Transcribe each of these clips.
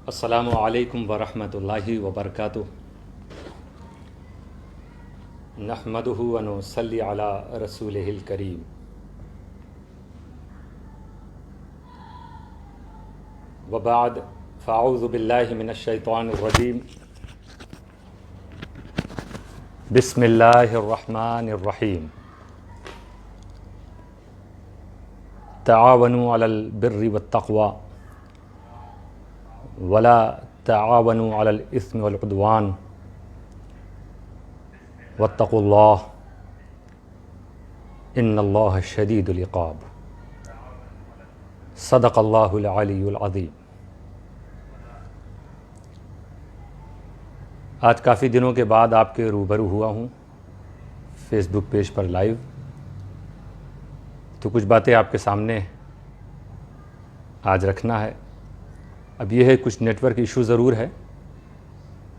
अस्सलामु अलैकुम वरहमतुल्लाहि वबरकातुहू। नहमदुहु व नुसल्ली अला रसूलिहिल करीम। व बाद फ़अऊज़ु बिल्लाहि मिनश शैतानिर रजीम। बिस्मिल्लाहिर रहमानिर रहीम। तआवनु अलल बिर्रि वत्तक़वा वला तआवनु अलल इस्मि वल उद्वान वत्तक़ुल्लाह इन्नल्लाह शदीदुल इक़ाब। सदक़ल्लाहुल अलीयुल अज़ीम। आज काफ़ी दिनों के बाद आपके रूबरू हुआ हूँ फेसबुक पेज पर लाइव, तो कुछ बातें आपके सामने आज रखना है। अब यह है, कुछ नेटवर्क इशू ज़रूर है,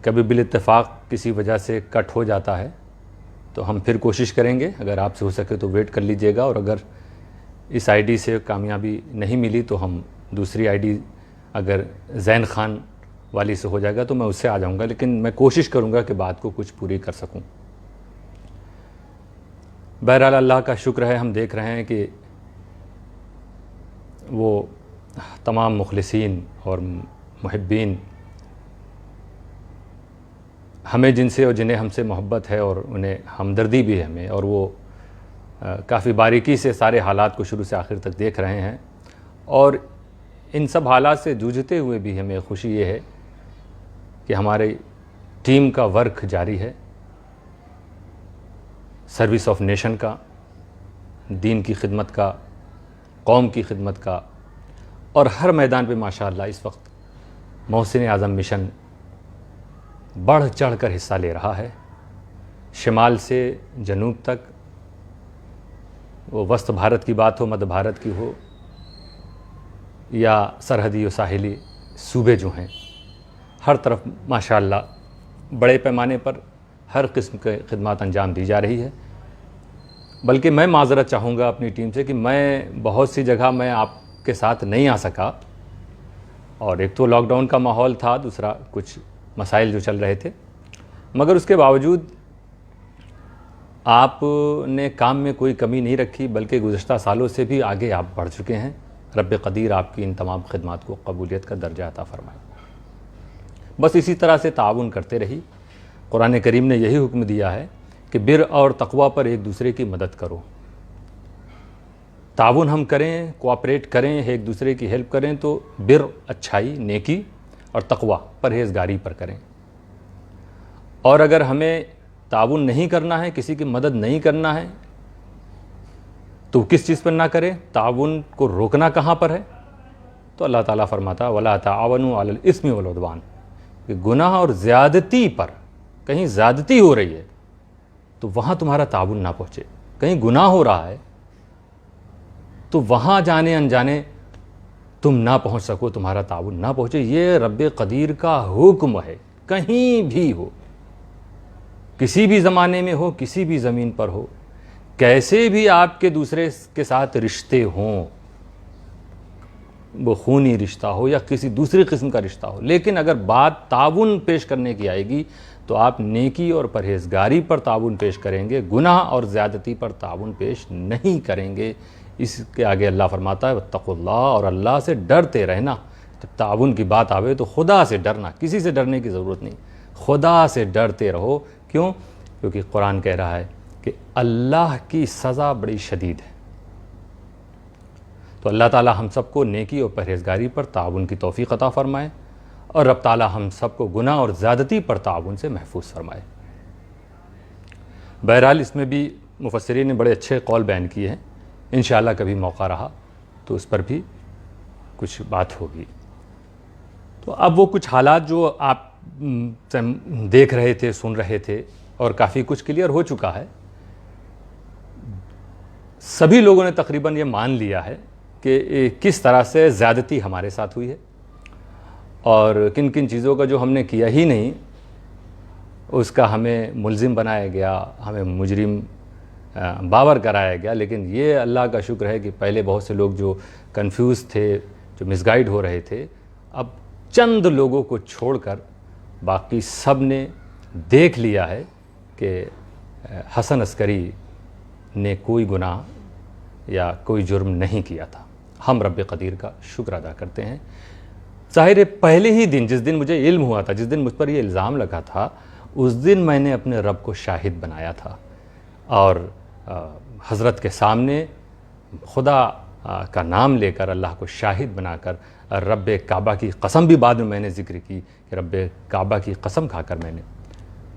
कभी बिल इत्तेफाक किसी वजह से कट हो जाता है, तो हम फिर कोशिश करेंगे। अगर आपसे हो सके तो वेट कर लीजिएगा, और अगर इस आईडी से कामयाबी नहीं मिली तो हम दूसरी आईडी अगर ज़ैन ख़ान वाली से हो जाएगा तो मैं उससे आ जाऊंगा, लेकिन मैं कोशिश करूंगा कि बात को कुछ पूरी कर सकूं। बहरहाल अल्लाह का शुक्र है, हम देख रहे हैं कि वो तमाम मुखलिसीन और मुहिब्बीन हमें जिनसे और जिन्हें हमसे मोहब्बत है और उन्हें हमदर्दी भी है हमें, और वो काफ़ी बारीकी से सारे हालात को शुरू से आखिर तक देख रहे हैं। और इन सब हालात से जूझते हुए भी हमें खुशी ये है कि हमारी टीम का वर्क जारी है, सर्विस ऑफ नेशन का, दीन की खिदमत का, कौम की खिदमत का, और हर मैदान पे माशाअल्लाह इस वक्त मोहसिन आज़म मिशन बढ़ चढ़ कर हिस्सा ले रहा है। शिमाल से जनूब तक, वो वस्त भारत की बात हो, मध्य भारत की हो, या सरहदी और साहिली सूबे जो हैं, हर तरफ माशाअल्लाह बड़े पैमाने पर हर किस्म के खिदमत अंजाम दी जा रही है। बल्कि मैं माज़रत चाहूँगा अपनी टीम से कि मैं बहुत सी जगह मैं आपके साथ नहीं आ सका, और एक तो लॉकडाउन का माहौल था, दूसरा कुछ मसाइल जो चल रहे थे, मगर उसके बावजूद आपने काम में कोई कमी नहीं रखी, बल्कि गुज़श्ता सालों से भी आगे आप बढ़ चुके हैं। रब्बे क़दीर आपकी इन तमाम खिदमात को कबूलियत का दर्जा अता फ़रमाए। बस इसी तरह से ताउन करते रही। कुरान करीम ने यही हुक्म दिया है कि बिर और तक़वा पर एक दूसरे की मदद करो। ताउन हम करें, कोऑपरेट करें, एक दूसरे की हेल्प करें, तो बिर अच्छाई, नेकी, और तक़वा परहेज़गारी पर करें। और अगर हमें ताउन नहीं करना है, किसी की मदद नहीं करना है, तो किस चीज़ पर ना करें? ताउन को रोकना कहाँ पर है? तो अल्लाह ताला फरमाता वला ताअवनु अलल इस्मि वल उद्वान, कि गुनाह और ज़्यादती पर, कहीं ज़्यादती हो रही है तो वहाँ तुम्हारा ताउन ना पहुँचे। कहीं गुनाह हो रहा है तो वहाँ जाने अनजाने तुम ना पहुँच सको, तुम्हारा ताउन ना पहुँचे। ये रब्बे क़दीर का हुक्म है। कहीं भी हो, किसी भी ज़माने में हो, किसी भी ज़मीन पर हो, कैसे भी आपके दूसरे के साथ रिश्ते हों, वो खूनी रिश्ता हो या किसी दूसरी किस्म का रिश्ता हो, लेकिन अगर बात ताउन पेश करने की आएगी तो आप नेकी और परहेज़गारी पर ताउन पेश करेंगे, गुनाह और ज़्यादती पर ताउन पेश नहीं करेंगे। इसके आगे अल्लाह फरमाता है वत्तक़ुल्लाह, और अल्लाह से डरते रहना। जब ताउन की बात आवे तो खुदा से डरना, किसी से डरने की ज़रूरत नहीं, खुदा से डरते रहो। क्यों? क्योंकि कुरान कह रहा है कि अल्लाह की सज़ा बड़ी शदीद है। तो अल्लाह ताला हम सबको नेकी और परहेज़गारी पर ताउन की तौफ़ीक़ अता फ़रमाए, और रब ताला हम सबको गुनाह और ज़्यादती पर ताउन से महफूज फरमाए। बहरहाल इसमें भी मुफस्सिरीन ने बड़े अच्छे कौल बयान किए हैं। इंशाअल्लाह कभी मौका रहा तो उस पर भी कुछ बात होगी। तो अब वो कुछ हालात जो आप देख रहे थे, सुन रहे थे, और काफ़ी कुछ क्लियर हो चुका है। सभी लोगों ने तकरीबन ये मान लिया है कि किस तरह से ज़्यादती हमारे साथ हुई है, और किन किन चीज़ों का जो हमने किया ही नहीं उसका हमें मुल्ज़िम बनाया गया, हमें मुजरिम बावर कराया गया। लेकिन ये अल्लाह का शुक्र है कि पहले बहुत से लोग जो कंफ्यूज थे, जो मिसगाइड हो रहे थे, अब चंद लोगों को छोड़कर बाकी सब ने देख लिया है कि हसन अस्करी ने कोई गुनाह या कोई जुर्म नहीं किया था। हम रब कदीर का शुक्र अदा करते हैं। ज़ाहिर है पहले ही दिन, जिस दिन मुझे इल्म हुआ था, जिस दिन मुझ पर ये इल्ज़ाम लगा था, उस दिन मैंने अपने रब को शाहिद बनाया था और हज़रत के सामने खुदा का नाम लेकर, अल्लाह को शाहिद बनाकर, रब काबा की कसम भी बाद में मैंने ज़िक्र की कि रब काबा की कसम खाकर मैंने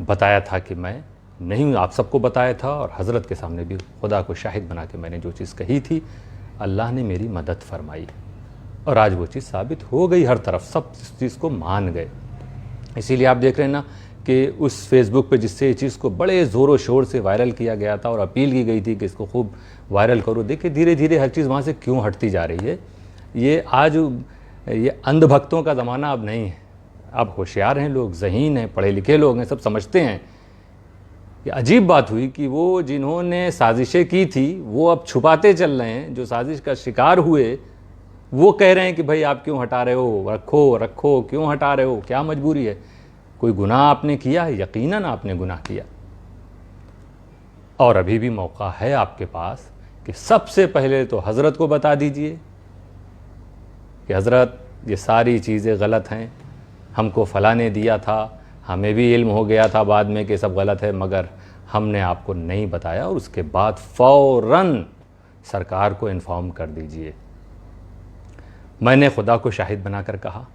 बताया था कि मैं नहीं हूँ, आप सबको बताया था और हज़रत के सामने भी खुदा को शाहिद बना के मैंने जो चीज़ कही थी, अल्लाह ने मेरी मदद फरमाई और आज वो चीज़ साबित हो गई। हर तरफ सब इस चीज़ को मान गए। इसीलिए आप देख रहे हैं ना कि उस फेसबुक पे जिससे ये चीज़ को बड़े ज़ोरों शोर से वायरल किया गया था और अपील की गई थी कि इसको खूब वायरल करो, देखिए धीरे धीरे हर चीज़ वहाँ से क्यों हटती जा रही है। ये आज ये अंधभक्तों का ज़माना अब नहीं है। अब होशियार हैं लोग, ज़हीन हैं, पढ़े लिखे लोग हैं, सब समझते हैं। ये अजीब बात हुई कि वो जिन्होंने साजिशें की थी वो अब छुपाते चल रहे हैं। जो साजिश का शिकार हुए वो कह रहे हैं कि भाई आप क्यों हटा रहे हो, रखो रखो, क्यों हटा रहे हो, क्या मजबूरी है। कोई गुनाह आपने किया है? यकीनन आपने गुनाह किया और अभी भी मौका है आपके पास कि सबसे पहले तो हज़रत को बता दीजिए कि हज़रत ये सारी चीज़ें गलत हैं, हमको फ़लाँ ने दिया था, हमें भी इल्म हो गया था बाद में कि सब गलत है, मगर हमने आपको नहीं बताया। और उसके बाद फ़ौरन सरकार को इन्फॉर्म कर दीजिए। मैंने खुदा को शाहिद बनाकर कहा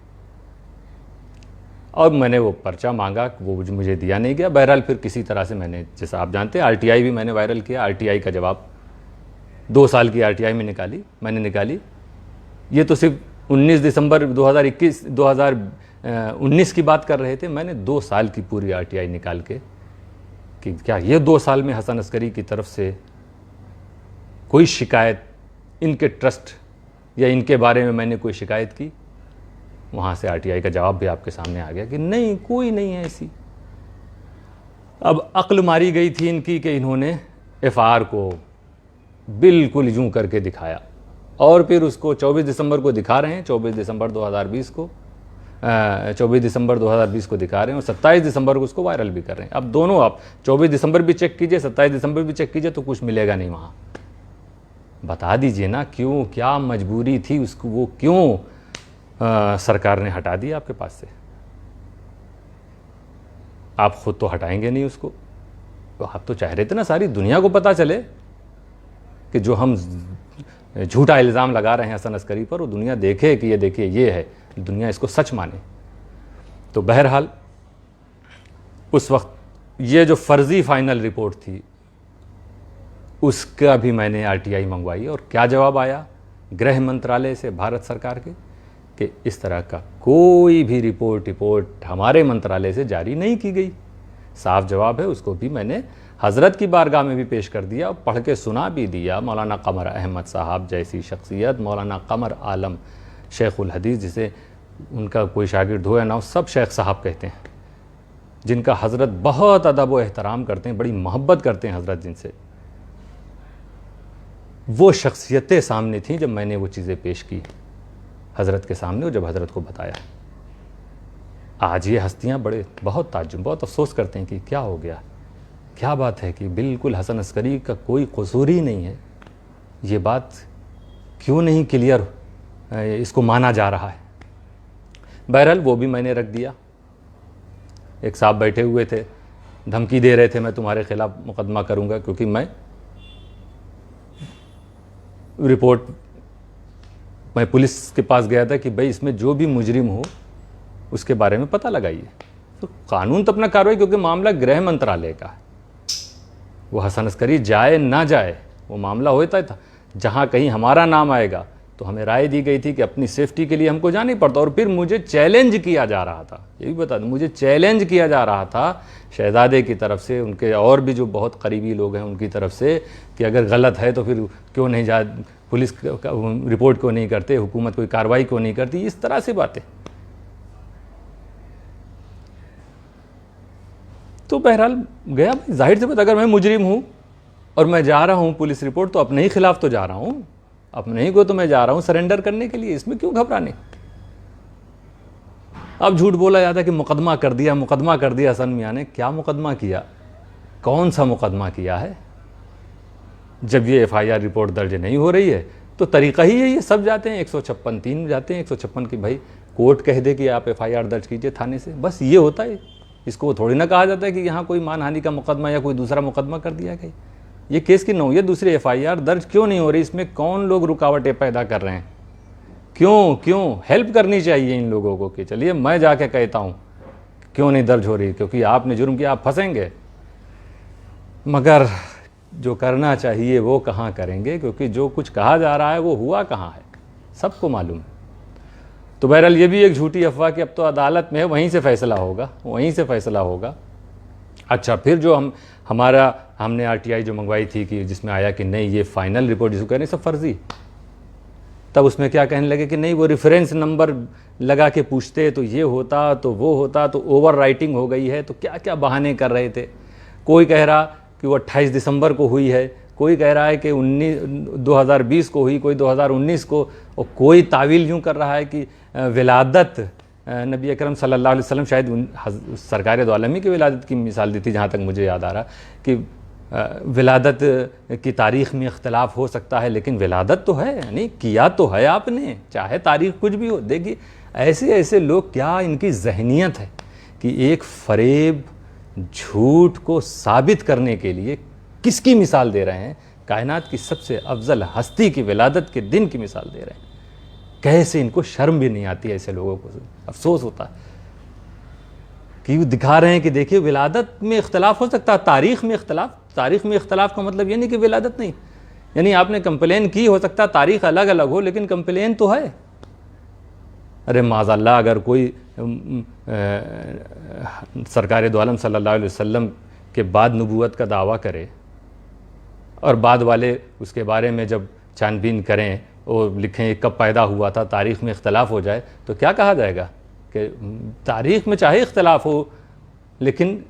और मैंने वो पर्चा मांगा, वो मुझे दिया नहीं गया। बहरहाल फिर किसी तरह से मैंने, जैसा आप जानते हैं, RTI भी मैंने वायरल किया। RTI का जवाब 2 साल की RTI में मैंने निकाली। ये तो सिर्फ 19 दिसंबर 2019 की बात कर रहे थे। मैंने 2 साल की पूरी RTI निकाल के कि क्या ये 2 साल में हसन अस्करी की तरफ से कोई शिकायत, इनके ट्रस्ट या इनके बारे में मैंने कोई शिकायत की। वहाँ से RTI का जवाब भी आपके सामने आ गया कि नहीं, कोई नहीं है ऐसी। अब अक्ल मारी गई थी इनकी कि इन्होंने FR को बिल्कुल यूँ करके दिखाया और फिर उसको 24 दिसंबर को दिखा रहे हैं, 24 दिसंबर 2020 को 24 दिसंबर 2020 को दिखा रहे हैं और 27 दिसंबर को उसको वायरल भी कर रहे हैं। अब दोनों, आप 24 दिसंबर भी चेक कीजिए, 27 दिसंबर भी चेक कीजिए, तो कुछ मिलेगा नहीं वहाँ। बता दीजिए ना क्यों, क्या मजबूरी थी उसको, वो क्यों सरकार ने हटा दिया आपके पास से। आप खुद तो हटाएंगे नहीं उसको, तो आप तो चाह रहे थे ना सारी दुनिया को पता चले कि जो हम झूठा इल्ज़ाम लगा रहे हैं हसन अस्करी पर, वो दुनिया देखे कि ये देखिए ये है, दुनिया इसको सच माने। तो बहरहाल उस वक्त ये जो फर्जी फाइनल रिपोर्ट थी उसका भी मैंने RTI मंगवाई और क्या जवाब आया गृह मंत्रालय से, भारत सरकार के, कि इस तरह का कोई भी रिपोर्ट हमारे मंत्रालय से जारी नहीं की गई। साफ जवाब है। उसको भी मैंने हज़रत की बारगाह में भी पेश कर दिया और पढ़ के सुना भी दिया। मौलाना कमर अहमद साहब जैसी शख्सियत, मौलाना कमर आलम शेखुल हदीस, जिसे उनका कोई शागिर्द हो या ना हो, सब शेख साहब कहते हैं, जिनका हज़रत बहुत अदब व एहतराम करते हैं, बड़ी मोहब्बत करते हैं हज़रत जिनसे। वो शख्सियतें सामने थीं जब मैंने वो चीज़ें पेश की हज़रत के सामने और जब हज़रत को बताया। आज ये हस्तियाँ बहुत ताज्जुब, बहुत अफसोस करते हैं कि क्या हो गया, क्या बात है कि बिल्कुल हसन अस्करी का कोई कसूर ही नहीं है। ये बात क्यों नहीं क्लियर, इसको माना जा रहा है। बहरहाल वो भी मैंने रख दिया। एक साहब बैठे हुए थे, धमकी दे रहे थे मैं तुम्हारे खिलाफ मुकदमा करूँगा, क्योंकि मैं रिपोर्ट, मैं पुलिस के पास गया था कि भाई इसमें जो भी मुजरिम हो उसके बारे में पता लगाइए। तो कानून तो अपना कार्रवाई, क्योंकि मामला गृह मंत्रालय का है, वो हसन अस्करी जाए ना जाए वो मामला होता था। जहाँ कहीं हमारा नाम आएगा तो हमें राय दी गई थी कि अपनी सेफ्टी के लिए हमको जाना ही पड़ता। और फिर मुझे चैलेंज किया जा रहा था, ये भी बता दूं, मुझे चैलेंज किया जा रहा था शहजादे की तरफ से, उनके और भी जो बहुत करीबी लोग हैं उनकी तरफ से, कि अगर गलत है तो फिर क्यों नहीं जा, पुलिस रिपोर्ट क्यों नहीं करते, हुकूमत कोई कार्रवाई क्यों नहीं करती, इस तरह से बातें। तो बहरहाल गया, जाहिर सी बात, अगर मैं मुजरिम हूँ और मैं जा रहा हूँ पुलिस रिपोर्ट, तो अपने ही खिलाफ तो जा रहा हूँ, अपने ही को तो मैं जा रहा हूँ सरेंडर करने के लिए, इसमें क्यों घबराने। अब झूठ बोला जाता है कि मुकदमा कर दिया, मुकदमा कर दिया। हसन मियाँ ने क्या मुकदमा किया? कौन सा मुकदमा किया है? जब ये FIR रिपोर्ट दर्ज नहीं हो रही है तो तरीका ही यही है, सब जाते हैं 156(3) जाते हैं, 156 की भाई कोर्ट कह दे कि आप FIR दर्ज कीजिए थाने से, बस ये होता है। इसको थोड़ी ना कहा जाता है कि यहाँ कोई मानहानि का मुकदमा या कोई दूसरा मुकदमा कर दिया गया। ये केस की नौयत दूसरी FIR दर्ज क्यों नहीं हो रही? इसमें कौन लोग रुकावटें पैदा कर रहे हैं? क्यों हेल्प करनी चाहिए इन लोगों को कि चलिए मैं जाके कहता हूँ क्यों नहीं दर्ज हो रही, क्योंकि आपने जुर्म किया, आप फंसेंगे। मगर जो करना चाहिए वो कहाँ करेंगे, क्योंकि जो कुछ कहा जा रहा है वो हुआ कहाँ है, सबको मालूम है। तो बहरहाल ये भी एक झूठी अफवाह कि अब तो अदालत में है, वहीं से फैसला होगा, वहीं से फैसला होगा। अच्छा, फिर जो हमने RTI जो मंगवाई थी कि जिसमें आया कि नहीं ये फाइनल रिपोर्ट जिसको कह रहे हैं सब फर्जी, तब उसमें क्या कहने लगे कि नहीं वो रेफरेंस नंबर लगा के पूछते तो ये होता तो वो होता, तो ओवर राइटिंग हो गई है, तो क्या क्या बहाने कर रहे थे। कोई कह रहा कि वो 28 दिसंबर को हुई है, कोई कह रहा है कि 2020 को हुई, कोई 2019 को, और कोई तावील यूँ कर रहा है कि विलादत नबी अकरम सल्लल्लाहु अलैहि वसल्लम, शायद सरकार दो आलमी की विलादत की मिसाल दी थी जहाँ तक मुझे याद आ रहा कि विलादत की तारीख़ में इख्तलाफ हो सकता है, लेकिन विलादत तो है, यानी किया तो है आपने, चाहे तारीख़ कुछ भी हो। देखिए ऐसे ऐसे लोग, क्या इनकी जहनीत है कि एक फ़रेब झूठ को साबित करने के लिए किसकी मिसाल दे रहे हैं? कायनात की सबसे अफजल हस्ती की विलादत के दिन की मिसाल दे रहे हैं। कैसे इनको शर्म भी नहीं आती है, ऐसे लोगों को अफसोस होता है कि वो दिखा रहे हैं कि देखिए विलादत में इख्तलाफ हो सकता है, तारीख़ में इख्तलाफ। तारीख़ में इख्तलाफ का मतलब ये नहीं कि विलादत नहीं, यानी आपने कंप्लेन की, हो सकता है तारीख़ अलग अलग हो, लेकिन कंप्लेन तो है। अरे माज़अल्लाह अगर कोई सरकार दो आलम सल्लल्लाहु अलैहि वसल्लम के बाद नबूवत का दावा करे और बाद वाले उसके बारे में जब छानबीन करें और लिखें कब पैदा हुआ था, तारीख़ में इख्तलाफ हो जाए, तो क्या कहा जाएगा कि तारीख़ में चाहे इख्तलाफ हो लेकिन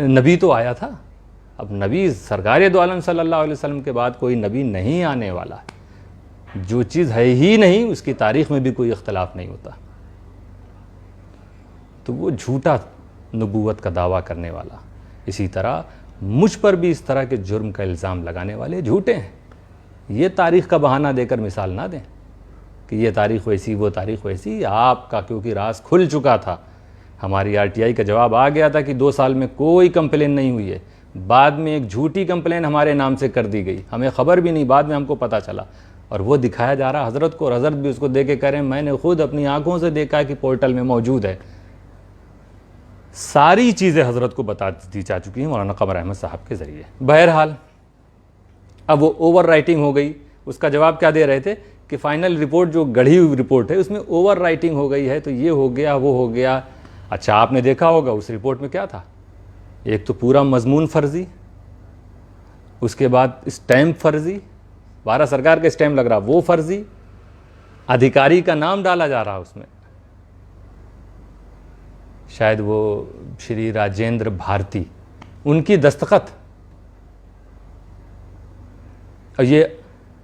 नबी तो आया था। अब नबी सरकार दो आलम सल्लल्लाहु अलैहि वसल्लम के बाद कोई नबी नहीं आने वाला है। जो चीज़ है ही नहीं उसकी तारीख़ में भी कोई इख्तलाफ नहीं होता। तो वो झूठा नबूवत का दावा करने वाला, इसी तरह मुझ पर भी इस तरह के जुर्म का इल्ज़ाम लगाने वाले झूठे हैं। ये तारीख़ का बहाना देकर मिसाल ना दें कि ये तारीख़ वैसी, वो तारीख़ वैसी। आपका क्योंकि राज खुल चुका था, हमारी RTI का जवाब आ गया था कि 2 साल में कोई कंप्लेन नहीं हुई है। बाद में एक झूठी कंप्लेन हमारे नाम से कर दी गई, हमें ख़बर भी नहीं, बाद में हमको पता चला, और वो दिखाया जा रहा हज़रत को, और हज़रत भी उसको दे के कह रहे हैं मैंने खुद अपनी आंखों से देखा है कि पोर्टल में मौजूद है। सारी चीज़ें हज़रत को बता दी जा चुकी हैं मौलाना क़मर अहमद साहब के ज़रिए। बहरहाल अब वो ओवर राइटिंग हो गई, उसका जवाब क्या दे रहे थे कि फ़ाइनल रिपोर्ट जो गढ़ी हुई रिपोर्ट है उसमें ओवर राइटिंग हो गई है, तो ये हो गया, वो हो गया। अच्छा, आपने देखा होगा उस रिपोर्ट में क्या था, एक तो पूरा मजमून फर्जी, उसके बाद स्टैम्प फर्जी, भारत सरकार का स्टैम्प लग रहा वो फर्जी, अधिकारी का नाम डाला जा रहा उसमें, शायद वो श्री राजेंद्र भारती, उनकी दस्तखत, और ये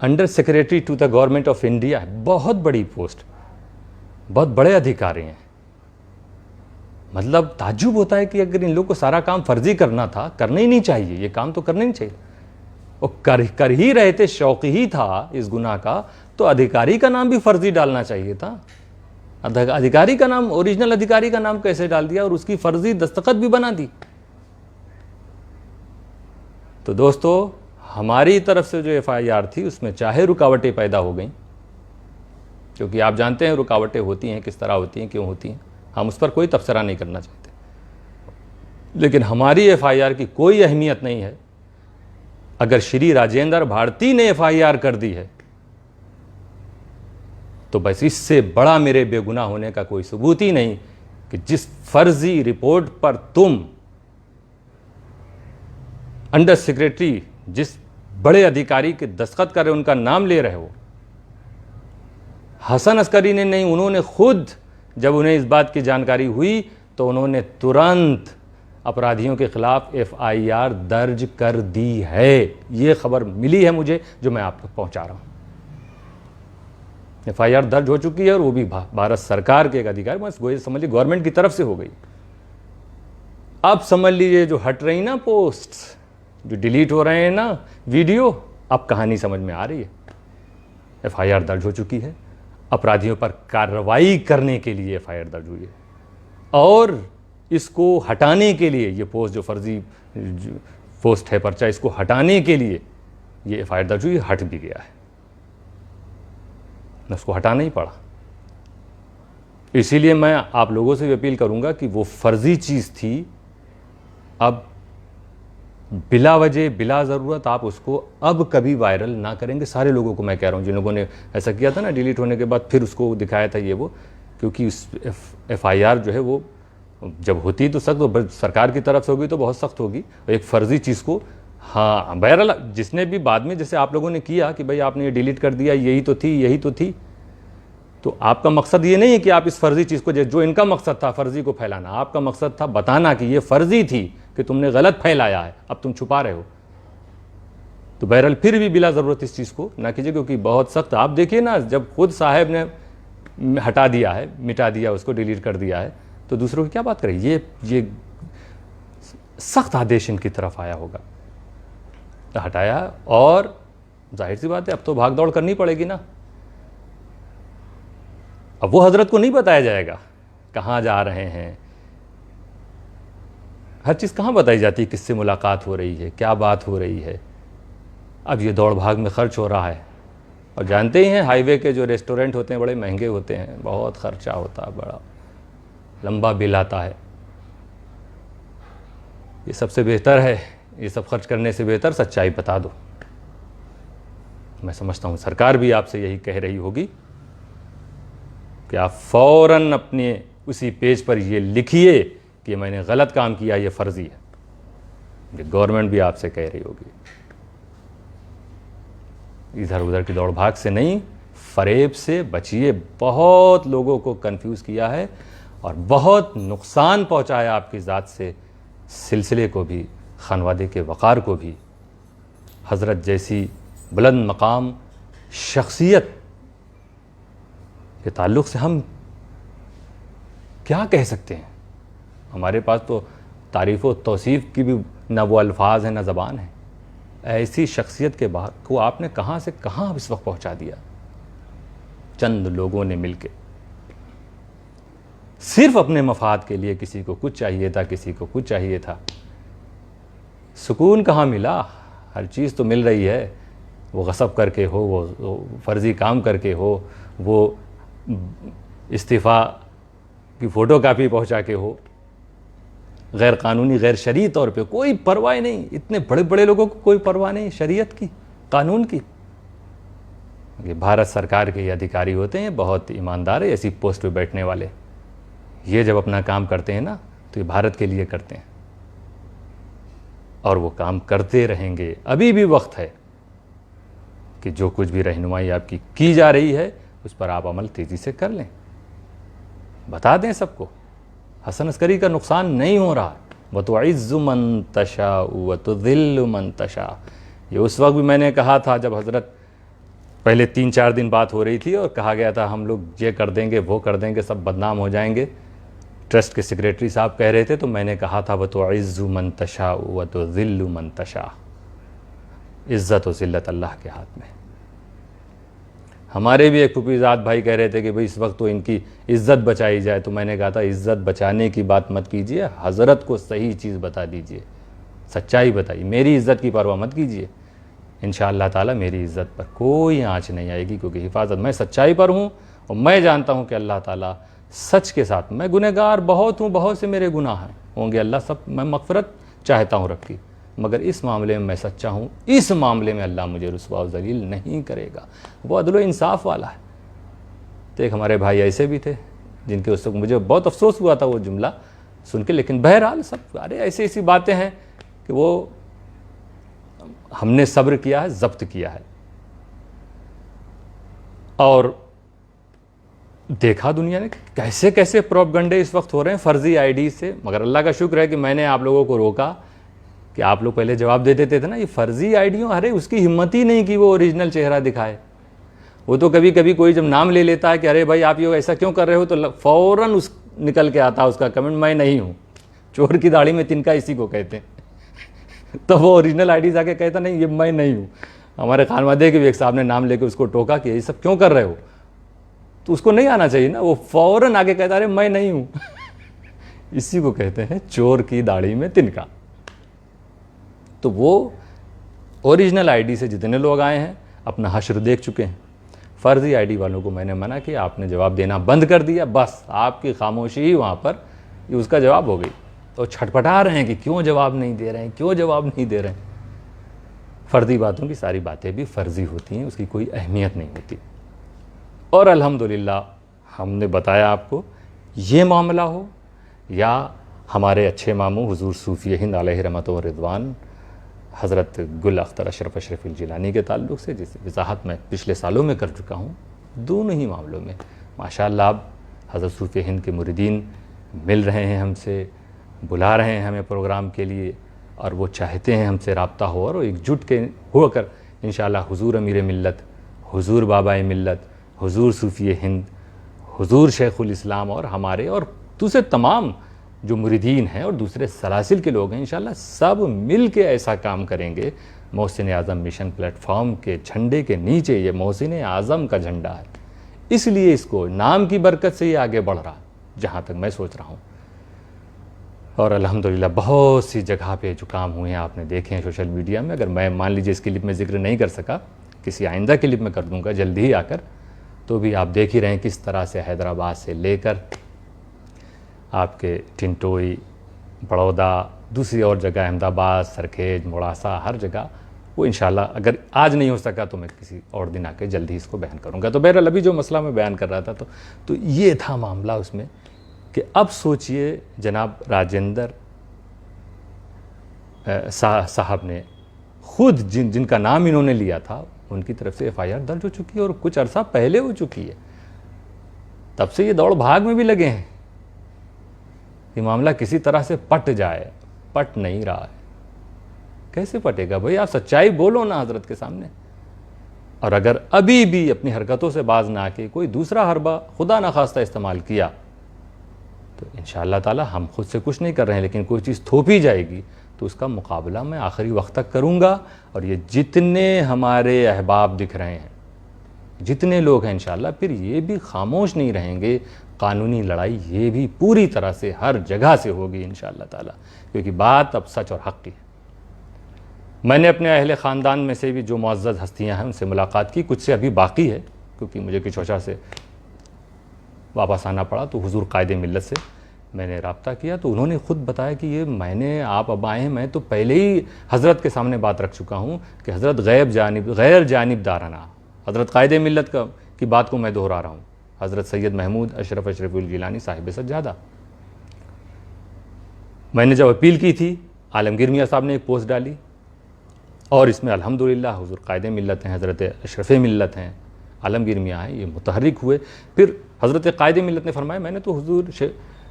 under secretary to the government of India है, बहुत बड़ी पोस्ट, बहुत बड़े अधिकारी हैं। मतलब ताज्जुब होता है कि अगर इन लोगों को सारा काम फर्जी करना था, करना ही नहीं चाहिए, ये काम तो करना ही नहीं चाहिए, और कर ही रहे थे, शौक ही था इस गुनाह का, तो अधिकारी का नाम भी फर्जी डालना चाहिए था। अधिकारी का नाम, ओरिजिनल अधिकारी का नाम कैसे डाल दिया और उसकी फर्जी दस्तखत भी बना दी। तो दोस्तों, हमारी तरफ से जो FIR थी उसमें चाहे रुकावटें पैदा हो गई, क्योंकि आप जानते हैं रुकावटें होती हैं, किस तरह होती हैं, क्यों होती हैं, हम उस पर कोई तबसरा नहीं करना चाहते, लेकिन हमारी FIR की कोई अहमियत नहीं है। अगर श्री राजेंद्र भारती ने FIR कर दी है तो बस इससे बड़ा मेरे बेगुनाह होने का कोई सबूत ही नहीं कि जिस फर्जी रिपोर्ट पर तुम अंडर सेक्रेटरी, जिस बड़े अधिकारी के दस्तखत कर रहे, उनका नाम ले रहे हो। हसन अस्करी ने नहीं, उन्होंने खुद जब उन्हें इस बात की जानकारी हुई तो उन्होंने तुरंत अपराधियों के खिलाफ FIR दर्ज कर दी है। ये खबर मिली है मुझे, जो मैं आप तक पहुंचा रहा हूं। FIR दर्ज हो चुकी है और वो भी भारत सरकार के एक अधिकारी, बस समझिए गवर्नमेंट की तरफ से हो गई। अब समझ लीजिए जो हट रही ना पोस्ट, जो डिलीट हो रहे हैं ना वीडियो, अब कहानी समझ में आ रही है। FIR दर्ज हो चुकी है, अपराधियों पर कार्रवाई करने के लिए FIR दर्ज हुई है, और इसको हटाने के लिए ये पोस्ट जो फर्जी पोस्ट है पर्चा, इसको हटाने के लिए ये FIR दर्ज हुई, हट भी गया है, उसको हटाना ही पड़ा। इसीलिए मैं आप लोगों से भी अपील करूंगा कि वो फर्जी चीज़ थी, अब बिला वजह बिला ज़रूरत आप उसको अब कभी वायरल ना करेंगे। सारे लोगों को मैं कह रहा हूँ जिन लोगों ने ऐसा किया था ना, डिलीट होने के बाद फिर उसको दिखाया था ये वो, क्योंकि उस FIR जो है वो जब होती तो सख्त, तो सरकार की तरफ से होगी तो बहुत सख्त होगी। और एक फ़र्ज़ी चीज़ को, हाँ बहरहाल जिसने भी बाद में जैसे आप लोगों ने किया कि भाई आपने ये डिलीट कर दिया, यही तो थी, यही तो थी, तो आपका मकसद ये नहीं है कि आप इस फर्जी चीज़ को, जो इनका मकसद था फर्जी को फैलाना, आपका मकसद था बताना कि ये फर्जी थी, कि तुमने गलत फैलाया है, अब तुम छुपा रहे हो। तो बहरहाल फिर भी बिला ज़रूरत इस चीज़ को ना कीजिए, क्योंकि बहुत सख्त, आप देखिए ना, जब खुद साहब ने हटा दिया है, मिटा दिया, उसको डिलीट कर दिया है, तो दूसरों की क्या बात करें। ये सख्त आदेश इनकी तरफ आया होगा, तो हटाया, और जाहिर सी बात है अब तो भाग दौड़ करनी पड़ेगी ना। अब वो हजरत को नहीं बताया जाएगा कहाँ जा रहे हैं, हर चीज़ कहाँ बताई जाती है, किससे मुलाकात हो रही है, क्या बात हो रही है। अब ये दौड़ भाग में खर्च हो रहा है, और जानते ही हैं हाईवे के जो रेस्टोरेंट होते हैं बड़े महंगे होते हैं, बहुत खर्चा होता है, बड़ा लंबा बिल आता है। ये सबसे बेहतर है, ये सब खर्च करने से बेहतर सच्चाई बता दो। मैं समझता हूँ सरकार भी आपसे यही कह रही होगी कि आप फ़ौरन अपने उसी पेज पर ये लिखिए कि मैंने गलत काम किया, ये फर्जी है। ये गवर्नमेंट भी आपसे कह रही होगी। इधर उधर की दौड़ भाग से नहीं, फरेब से बचिए। बहुत लोगों को कंफ्यूज किया है और बहुत नुकसान पहुंचाया आपकी ज़ात से, सिलसिले को भी, खानवादे के वक़ार को भी। हज़रत जैसी बुलंद मकाम शख्सियत के ताल्लुक़ से हम क्या कह सकते हैं। हमारे पास तो तारीफ़ व तौसीफ़ की भी ना वो अल्फाज हैं ना ज़बान है। ऐसी शख्सियत के बाद को आपने कहाँ से कहाँ इस वक्त पहुँचा दिया। चंद लोगों ने मिलके सिर्फ अपने मफाद के लिए, किसी को कुछ चाहिए था, किसी को कुछ चाहिए था। सुकून कहाँ मिला। हर चीज़ तो मिल रही है, वो गसब करके हो, वो फ़र्ज़ी काम करके हो, वो इस्तीफ़ा की फ़ोटो कापी पहुँचा के हो, गैर कानूनी गैर शरई तौर पे, कोई परवाह नहीं। इतने बड़े बड़े लोगों को कोई परवाह नहीं शरीयत की, कानून की। ये भारत सरकार के ये अधिकारी होते हैं, बहुत ईमानदार है, ऐसी पोस्ट पे बैठने वाले। ये जब अपना काम करते हैं ना, तो ये भारत के लिए करते हैं और वो काम करते रहेंगे। अभी भी वक्त है कि जो कुछ भी रहनुमाई आपकी की जा रही है उस पर आप अमल तेज़ी से कर लें, बता दें सबको। हसन अस्करी का नुकसान नहीं हो रहा। व तुइज़्ज़ु मन तशा व तुज़िल्लु मन तशा, ये उस वक्त भी मैंने कहा था जब हज़रत पहले 3-4 दिन बात हो रही थी और कहा गया था हम लोग ये कर देंगे, वो कर देंगे, सब बदनाम हो जाएंगे। ट्रस्ट के सेक्रेटरी साहब कह रहे थे, तो मैंने कहा था व तुइज़्ज़ु मन तशा व तुज़िल्लु मन तशा, इज़्ज़त व ज़िल्लत अल्लाह के हाथ में। हमारे भी एक फुफीज़ाद भाई कह रहे थे कि भाई इस वक्त तो इनकी इज़्ज़त बचाई जाए, तो मैंने कहा था इज़्ज़त बचाने की बात मत कीजिए, हज़रत को सही चीज़ बता दीजिए, सच्चाई बताइए। मेरी इज़्ज़त की परवाह मत कीजिए, इंशाअल्लाह ताला मेरी इज़्ज़त पर कोई आँच नहीं आएगी, क्योंकि हिफाजत मैं सच्चाई पर हूँ और मैं जानता हूँ कि अल्लाह ताला सच के साथ। मैं गुनहगार बहुत हूँ, बहुत से मेरे गुनाह होंगे, अल्लाह सब, मैं मग़फ़िरत चाहता हूँ रब की, मगर इस मामले में मैं सच्चा हूँ। इस मामले में अल्लाह मुझे रुसवा व ज़लील नहीं करेगा। वो अदल व इंसाफ वाला है। तो एक हमारे भाई ऐसे भी थे जिनके उस वक्त मुझे बहुत अफसोस हुआ था वो जुमला सुन के, लेकिन बहरहाल सब, अरे ऐसी ऐसी बातें हैं कि वो हमने सब्र किया है, ज़ब्त किया है और देखा दुनिया ने कैसे कैसे प्रोपगंडे इस वक्त हो रहे हैं फ़र्ज़ी आईडी से। मगर अल्लाह का शुक्र है कि मैंने आप लोगों को रोका कि आप लोग पहले जवाब दे देते थे ना, ये फ़र्ज़ी आईडियों, अरे उसकी हिम्मत ही नहीं कि वो ओरिजिनल चेहरा दिखाए। वो तो कभी कभी कोई जब नाम ले लेता है कि अरे भाई आप ये ऐसा क्यों कर रहे हो, तो फ़ौरन उस निकल के आता है उसका कमेंट, मैं नहीं हूँ, चोर की दाढ़ी में तिनका इसी को कहते हैं। तो वो ओरिजिनल आईडी जाके कहता नहीं ये मैं नहीं हूँ। हमारे खानवादे के भी एक साहब ने नाम लेके उसको टोका कि ये सब क्यों कर रहे हो, तो उसको नहीं आना चाहिए ना, वो फ़ौरन आगे कहता अरे मैं नहीं हूँ। इसी को कहते हैं चोर की दाढ़ी में तिनका। तो वो ओरिजिनल आईडी से जितने लोग आए हैं अपना हश्र देख चुके हैं। फ़र्ज़ी आईडी वालों को मैंने मना किया, आपने जवाब देना बंद कर दिया, बस आपकी खामोशी ही वहाँ पर ये उसका जवाब हो गई। तो छटपटा रहे हैं कि क्यों जवाब नहीं दे रहे हैं, क्यों जवाब नहीं दे रहे हैं। फ़र्ज़ी बातों की सारी बातें भी फ़र्ज़ी होती हैं, उसकी कोई अहमियत नहीं होती। और अल्हम्दुलिल्लाह हमने बताया आपको, ये मामला हो या हमारे अच्छे मामू हुज़ूर सूफ़ी हिंद अलैहि रहमत व रिज़वान हज़रत गुल अख्तर अशरफ अशरफी जिलानी के ताल्लुक़ से, जिस वज़ाहत मैं पिछले सालों में कर चुका हूँ, दोनों ही मामलों में माशाअल्लाह अब हज़रत सूफ़ी हिंद के मुरीदीन मिल रहे हैं हमसे, बुला रहे हैं हमें प्रोग्राम के लिए, और वो चाहते हैं हमसे रब्ता हो और एकजुट के होकर इंशाअल्लाह हुज़ूर अमीर मिल्लत, हुज़ूर बाबाए मिल्लत, हुज़ूर सूफ़ी हिंद, हुज़ूर शेखुल इस्लाम और हमारे और दूसरे तमाम जो मुरीदीन हैं और दूसरे सलासिल के लोग हैं, इंशाअल्लाह सब मिल के ऐसा काम करेंगे। मोहसिन आज़म मिशन प्लेटफॉर्म के झंडे के नीचे ये मोहसिन आज़म का झंडा है, इसलिए इसको नाम की बरकत से ये आगे बढ़ रहा, जहाँ तक मैं सोच रहा हूँ। और अल्हम्दुलिल्लाह बहुत सी जगह पे जो काम हुए हैं आपने देखे हैं सोशल मीडिया में। अगर मैं मान लीजिए इस क्लिप में ज़िक्र नहीं कर सका, किसी आइंदा क्लिप में कर दूँगा जल्दी ही आकर, तो भी आप देख ही रहे हैं किस तरह से हैदराबाद से लेकर आपके टिंटोई, बड़ौदा, दूसरी और जगह अहमदाबाद, सरखेज, मोड़ासा, हर जगह वो इंशाल्लाह अगर आज नहीं हो सका तो मैं किसी और दिन आके जल्दी इसको बयान करूँगा। तो बहरहाल अभी जो मसला मैं बयान कर रहा था तो ये था मामला उसमें कि अब सोचिए जनाब राजेंद्र साहब ने खुद जिनका नाम इन्होंने लिया था उनकी तरफ से FIR दर्ज हो चुकी है और कुछ अरसा पहले हो चुकी है। तब से ये दौड़ भाग में भी लगे हैं कि मामला किसी तरह से पट जाए, पट नहीं रहा है। कैसे पटेगा भाई, आप सच्चाई बोलो ना हजरत के सामने। और अगर अभी भी अपनी हरकतों से बाज ना आके कोई दूसरा हरबा खुदा न खास्ता इस्तेमाल किया तो इंशाअल्लाह ताला हम खुद से कुछ नहीं कर रहे हैं, लेकिन कोई चीज़ थोपी जाएगी तो उसका मुकाबला मैं आखिरी वक्त तक करूँगा। और ये जितने हमारे अहबाब दिख रहे हैं, जितने लोग हैं, इंशाअल्लाह फिर ये भी खामोश नहीं रहेंगे। कानूनी लड़ाई ये भी पूरी तरह से हर जगह से होगी इंशाअल्लाह ताला, क्योंकि बात अब सच और हक़ की है। मैंने अपने अहले ख़ानदान में से भी जो मुअज़्ज़ज़ हस्तियाँ हैं उनसे मुलाकात की, कुछ से अभी बाकी है क्योंकि मुझे किसी वजह से वापस आना पड़ा। तो हुज़ूर क़ायदे मिल्लत से मैंने रब्ता किया तो उन्होंने ख़ुद बताया कि ये मैंने आप अब आए हैं, मैं तो पहले ही हज़रत के सामने बात रख चुका हूँ कि हज़रत गैर जानिबदाराना, हज़रत क़ायदे मिल्लत की बात को मैं दोहरा रहा हूँ, हज़रत सैयद महमूद अशरफ अशरफी जिलानी साहिब सज्जादा। मैंने जब अपील की थी, आलमगीर मियाँ साहब ने एक पोस्ट डाली और इसमें अल्हम्दुलिल्लाह हुज़ूर क़ायदे मिल्लत हैं, हज़रत अशरफ मिल्लत हैं, आलमगीर मियाँ हैं, ये मुतहर्रिक हुए। फिर हज़रत क़ायदे मिल्लत ने फरमाया, मैंने तो हुज़ूर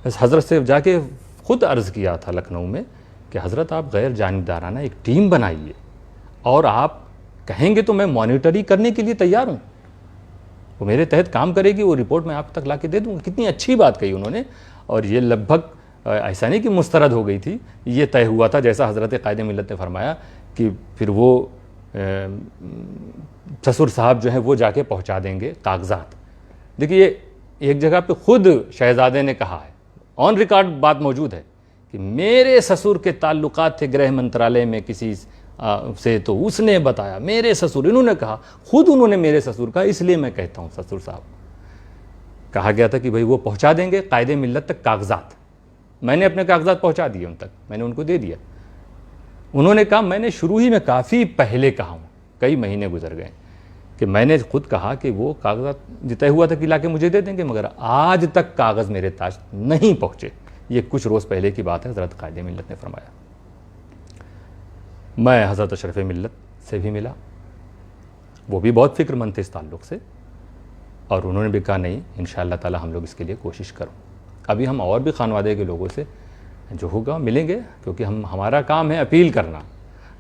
हज़रत से जाके ख़ुद अर्ज़ किया था लखनऊ में कि हज़रत आप गैर जानिबदाराना एक टीम बनाइए और आप कहेंगे तो मैं मॉनिटरी करने के लिए तैयार हूँ, वो मेरे तहत काम करेगी, वो रिपोर्ट मैं आप तक ला के दे दूँगा। कितनी अच्छी बात कही उन्होंने। और ये लगभग ऐसा नहीं कि मुस्तरद हो गई थी, ये तय हुआ था जैसा हज़रत क़ायदे मिल्लत ने फरमाया कि फिर वो ससुर साहब जो हैं वो जाके पहुँचा देंगे कागज़ात। देखिए एक जगह पे ख़ुद शहज़ादे ने कहा है, ऑन रिकॉर्ड बात मौजूद है कि मेरे ससुर के ताल्लुकात थे गृह मंत्रालय में किसी से, तो उसने बताया मेरे ससुर, इन्होंने कहा, खुद उन्होंने मेरे ससुर कहा, इसलिए मैं कहता हूँ ससुर साहब। कहा गया था कि भाई वो पहुँचा देंगे क़ायदे मिल्लत तक कागज़ात। मैंने अपने कागज़ात पहुँचा दिए उन तक, मैंने उनको दे दिया। उन्होंने कहा मैंने शुरू ही में काफ़ी पहले कहा हूँ, कई महीने गुजर गए कि मैंने खुद कहा कि वो कागज़ात तय हुआ था कि ला के मुझे दे देंगे, मगर आज तक कागज़ मेरे पास नहीं पहुँचे। ये कुछ रोज़ पहले की बात है, हज़रत क़ायदे मिल्लत ने फरमाया। मैं हज़रत अशरफ मिल्लत से भी मिला, वो भी बहुत फ़िक्रमंद थे इस ताल्लुक़ से, और उन्होंने भी कहा नहीं इंशाअल्लाह ताला हम लोग इसके लिए कोशिश करो। अभी हम और भी खानवादे के लोगों से जो होगा मिलेंगे, क्योंकि हमारा काम है अपील करना।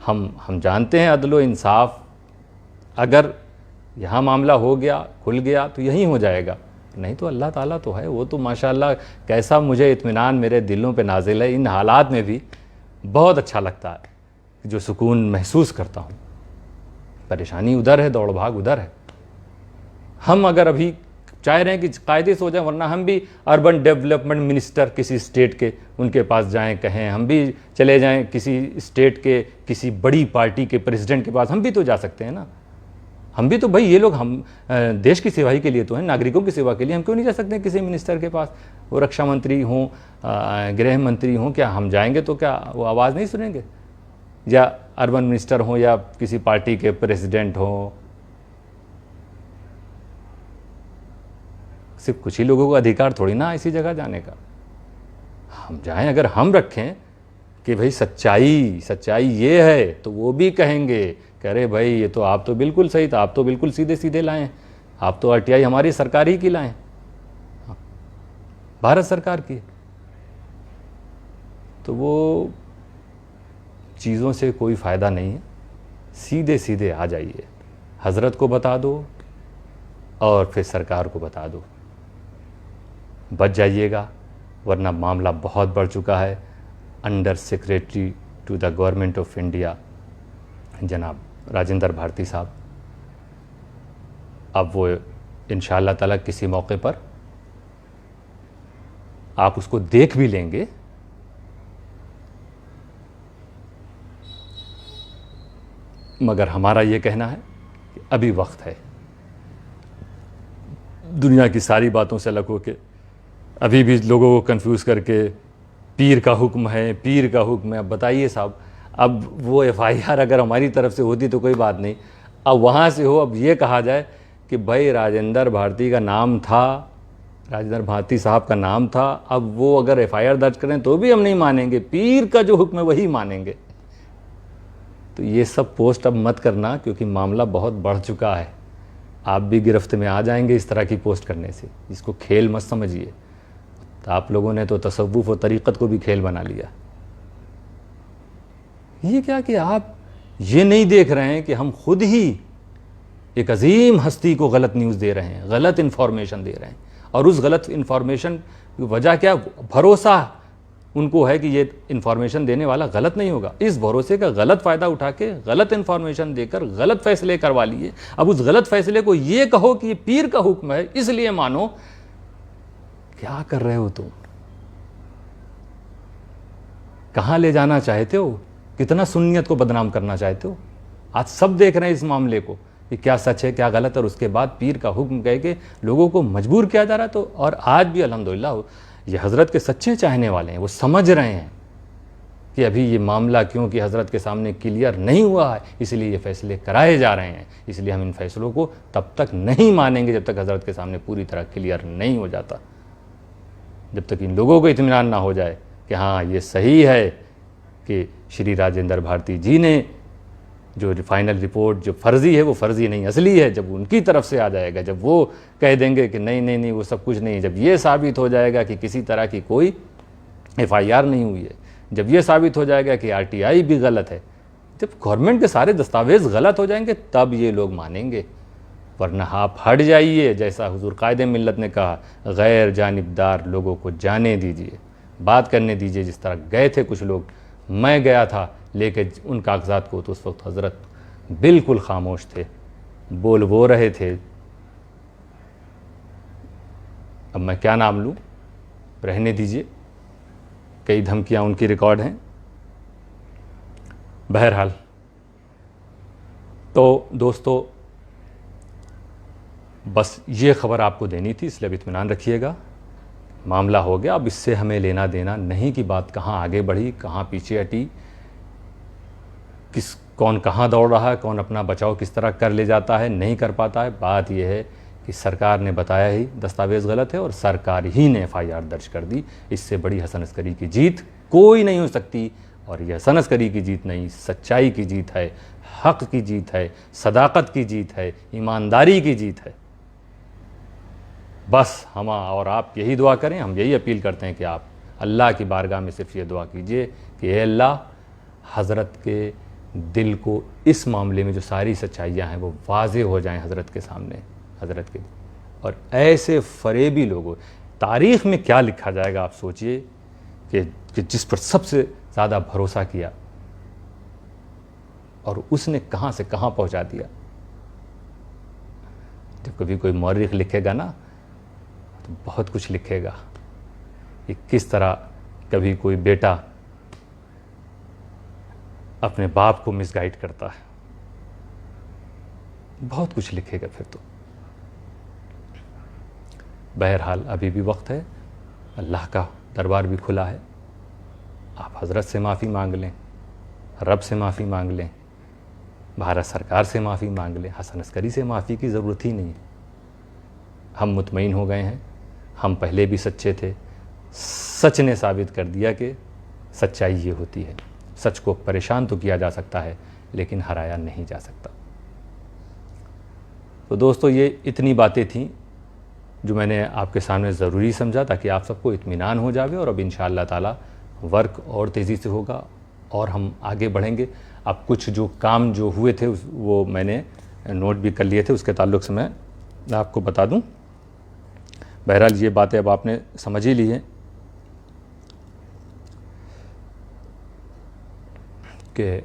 हम जानते हैं अदल व इंसाफ अगर यहाँ मामला हो गया, खुल गया तो यहीं हो जाएगा, नहीं तो अल्लाह ताला तो है, वो तो माशाअल्लाह कैसा मुझे इत्मीनान मेरे दिलों पे नाजिल है। इन हालात में भी बहुत अच्छा लगता है, जो सुकून महसूस करता हूँ। परेशानी उधर है, दौड़ भाग उधर है। हम अगर अभी चाह रहे हैं कि कायदे से हो जाए, वरना हम भी अर्बन डेवलपमेंट मिनिस्टर किसी स्टेट के उनके पास जाएं, कहें, हम भी चले जाएं किसी स्टेट के किसी बड़ी पार्टी के प्रेसिडेंट के पास, हम भी तो जा सकते हैं ना। हम भी तो भाई, ये लोग हम देश की सेवा ही के लिए तो हैं, नागरिकों की सेवा के लिए। हम क्यों नहीं जा सकते किसी मिनिस्टर के पास? वो रक्षा मंत्री हों, गृह मंत्री हों, क्या हम जाएंगे तो क्या वो आवाज़ नहीं सुनेंगे? या अर्बन मिनिस्टर हों या किसी पार्टी के प्रेसिडेंट हों, सिर्फ कुछ ही लोगों को अधिकार थोड़ी ना ऐसी जगह जाने का। हम जाएं, अगर हम रखें कि भाई सच्चाई ये है, तो वो भी कहेंगे कि अरे भाई ये तो आप तो बिल्कुल सही था, आप तो बिल्कुल सीधे सीधे लाएं, आप तो आरटीआई हमारी सरकार ही की लाएं, भारत सरकार की। तो वो चीज़ों से कोई फ़ायदा नहीं है, सीधे सीधे आ जाइए, हज़रत को बता दो और फिर सरकार को बता दो, बच जाइएगा, वरना मामला बहुत बढ़ चुका है। Under secretary to the government of India जनाब राजेंद्र भारती साहब, अब वो इंशाअल्लाह ताला किसी मौके पर आप उसको देख भी लेंगे। मगर हमारा ये कहना है कि अभी वक्त है, दुनिया की सारी बातों से अलग होके अभी भी लोगों को कंफ्यूज करके पीर का हुक्म है, पीर का हुक्म है। अब बताइए साहब, अब वो एफआईआर अगर हमारी तरफ से होती तो कोई बात नहीं, अब वहाँ से हो, अब ये कहा जाए कि भाई राजेंद्र भारती का नाम था, राजेंद्र भारती साहब का नाम था, अब वो अगर एफआईआर दर्ज करें तो भी हम नहीं मानेंगे, पीर का जो हुक्म है वही मानेंगे। तो ये सब पोस्ट अब मत करना, क्योंकि मामला बहुत बढ़ चुका है। आप भी गिरफ्त में आ जाएंगे इस तरह की पोस्ट करने से, इसको खेल मत समझिए। तो आप लोगों ने तो तसव्वुफ़ और तरीक़त को भी खेल बना लिया। ये क्या कि आप ये नहीं देख रहे हैं कि हम खुद ही एक अजीम हस्ती को गलत न्यूज़ दे रहे हैं, गलत इन्फॉर्मेशन दे रहे हैं, और उस गलत इन्फॉर्मेशन की वजह क्या, भरोसा उनको है कि ये इन्फॉर्मेशन देने वाला गलत नहीं होगा। इस भरोसे का गलत फ़ायदा उठा के गलत इन्फॉर्मेशन देकर गलत फैसले करवा लिए। अब उस गलत फैसले को ये कहो कि ये पीर का हुक्म है इसलिए मानो। क्या कर रहे हो तुम? कहाँ ले जाना चाहते हो? कितना सुन्नियत को बदनाम करना चाहते हो? आज सब देख रहे हैं इस मामले को कि क्या सच है क्या गलत है, और उसके बाद पीर का हुक्म कह के लोगों को मजबूर किया जा रहा है। तो और आज भी अल्हम्दुलिल्लाह ये हज़रत के सच्चे चाहने वाले हैं, वो समझ रहे हैं कि अभी ये मामला क्योंकि हज़रत के सामने क्लियर नहीं हुआ है, इसलिए ये फैसले कराए जा रहे हैं। इसलिए हम इन फैसलों को तब तक नहीं मानेंगे जब तक हज़रत के सामने पूरी तरह क्लियर नहीं हो जाता, जब तक इन लोगों को इत्मीनान ना हो जाए कि हाँ ये सही है कि श्री राजेंद्र भारती जी ने जो फाइनल रिपोर्ट जो फ़र्ज़ी है वो फ़र्ज़ी नहीं असली है। जब उनकी तरफ से आ जाएगा, जब वो कह देंगे कि नहीं नहीं नहीं वो सब कुछ नहीं, जब ये साबित हो जाएगा कि किसी तरह की कोई एफआईआर नहीं हुई है, जब ये साबित हो जाएगा कि आरटीआई भी गलत है, जब गवर्नमेंट के सारे दस्तावेज़ गलत हो जाएंगे तब ये लोग मानेंगे। वरना आप हट जाइए, जैसा हुजूर कायदे मिल्लत ने कहा, गैर जानिबदार लोगों को जाने दीजिए, बात करने दीजिए। जिस तरह गए थे कुछ लोग, मैं गया था लेके उन कागजात को, तो उस वक्त हज़रत बिल्कुल खामोश थे, बोल वो रहे थे। अब मैं क्या नाम लूँ, रहने दीजिए, कई धमकियाँ उनकी रिकॉर्ड हैं। बहरहाल तो दोस्तों, बस ये ख़बर आपको देनी थी, इसलिए अब इत्मीनान रखिएगा, मामला हो गया। अब इससे हमें लेना देना नहीं कि बात कहाँ आगे बढ़ी, कहाँ पीछे हटी, कौन कहाँ दौड़ रहा है, कौन अपना बचाव किस तरह कर ले जाता है, नहीं कर पाता है। बात यह है कि सरकार ने बताया ही दस्तावेज़ गलत है और सरकार ही ने एफआईआर दर्ज कर दी। इससे बड़ी हसन अस्करी की जीत कोई नहीं हो सकती। और यह हसन अस्करी की जीत नहीं, सच्चाई की जीत है, हक़ की जीत है, सदाकत की जीत है, ईमानदारी की जीत है। बस हम और आप यही दुआ करें, हम यही अपील करते हैं कि आप अल्लाह की बारगाह में सिर्फ ये दुआ कीजिए कि ए अल्लाह, हज़रत के दिल को इस मामले में जो सारी सच्चाइयाँ हैं वो वाज़े हो जाएं हज़रत के सामने, हज़रत के। और ऐसे फरेबी लोगों, तारीख़ में क्या लिखा जाएगा आप सोचिए कि जिस पर सबसे ज़्यादा भरोसा किया और उसने कहाँ से कहाँ पहुँचा दिया। जब कभी कोई मौरिख लिखेगा ना तो बहुत कुछ लिखेगा कि किस तरह कभी कोई बेटा अपने बाप को मिसगाइड करता है, बहुत कुछ लिखेगा फिर तो। बहरहाल अभी भी वक्त है, अल्लाह का दरबार भी खुला है। आप हज़रत से माफ़ी मांग लें, रब से माफ़ी मांग लें, भारत सरकार से माफ़ी मांग लें। हसन अस्करी से माफ़ी की ज़रूरत ही नहीं है। हम मुतमईन हो गए हैं, हम पहले भी सच्चे थे। सच ने साबित कर दिया कि सच्चाई ये होती है। सच को परेशान तो किया जा सकता है लेकिन हराया नहीं जा सकता। तो दोस्तों, ये इतनी बातें थीं जो मैंने आपके सामने ज़रूरी समझा ताकि आप सबको इत्मीनान हो जावे। और अब इंशाअल्लाह ताला वर्क और तेज़ी से होगा और हम आगे बढ़ेंगे। अब कुछ जो काम जो हुए थे वो मैंने नोट भी कर लिए थे, उसके ताल्लुक़ से मैं आपको बता दूं। बहरहाल ये बातें अब आपने समझ ही ली हैं कि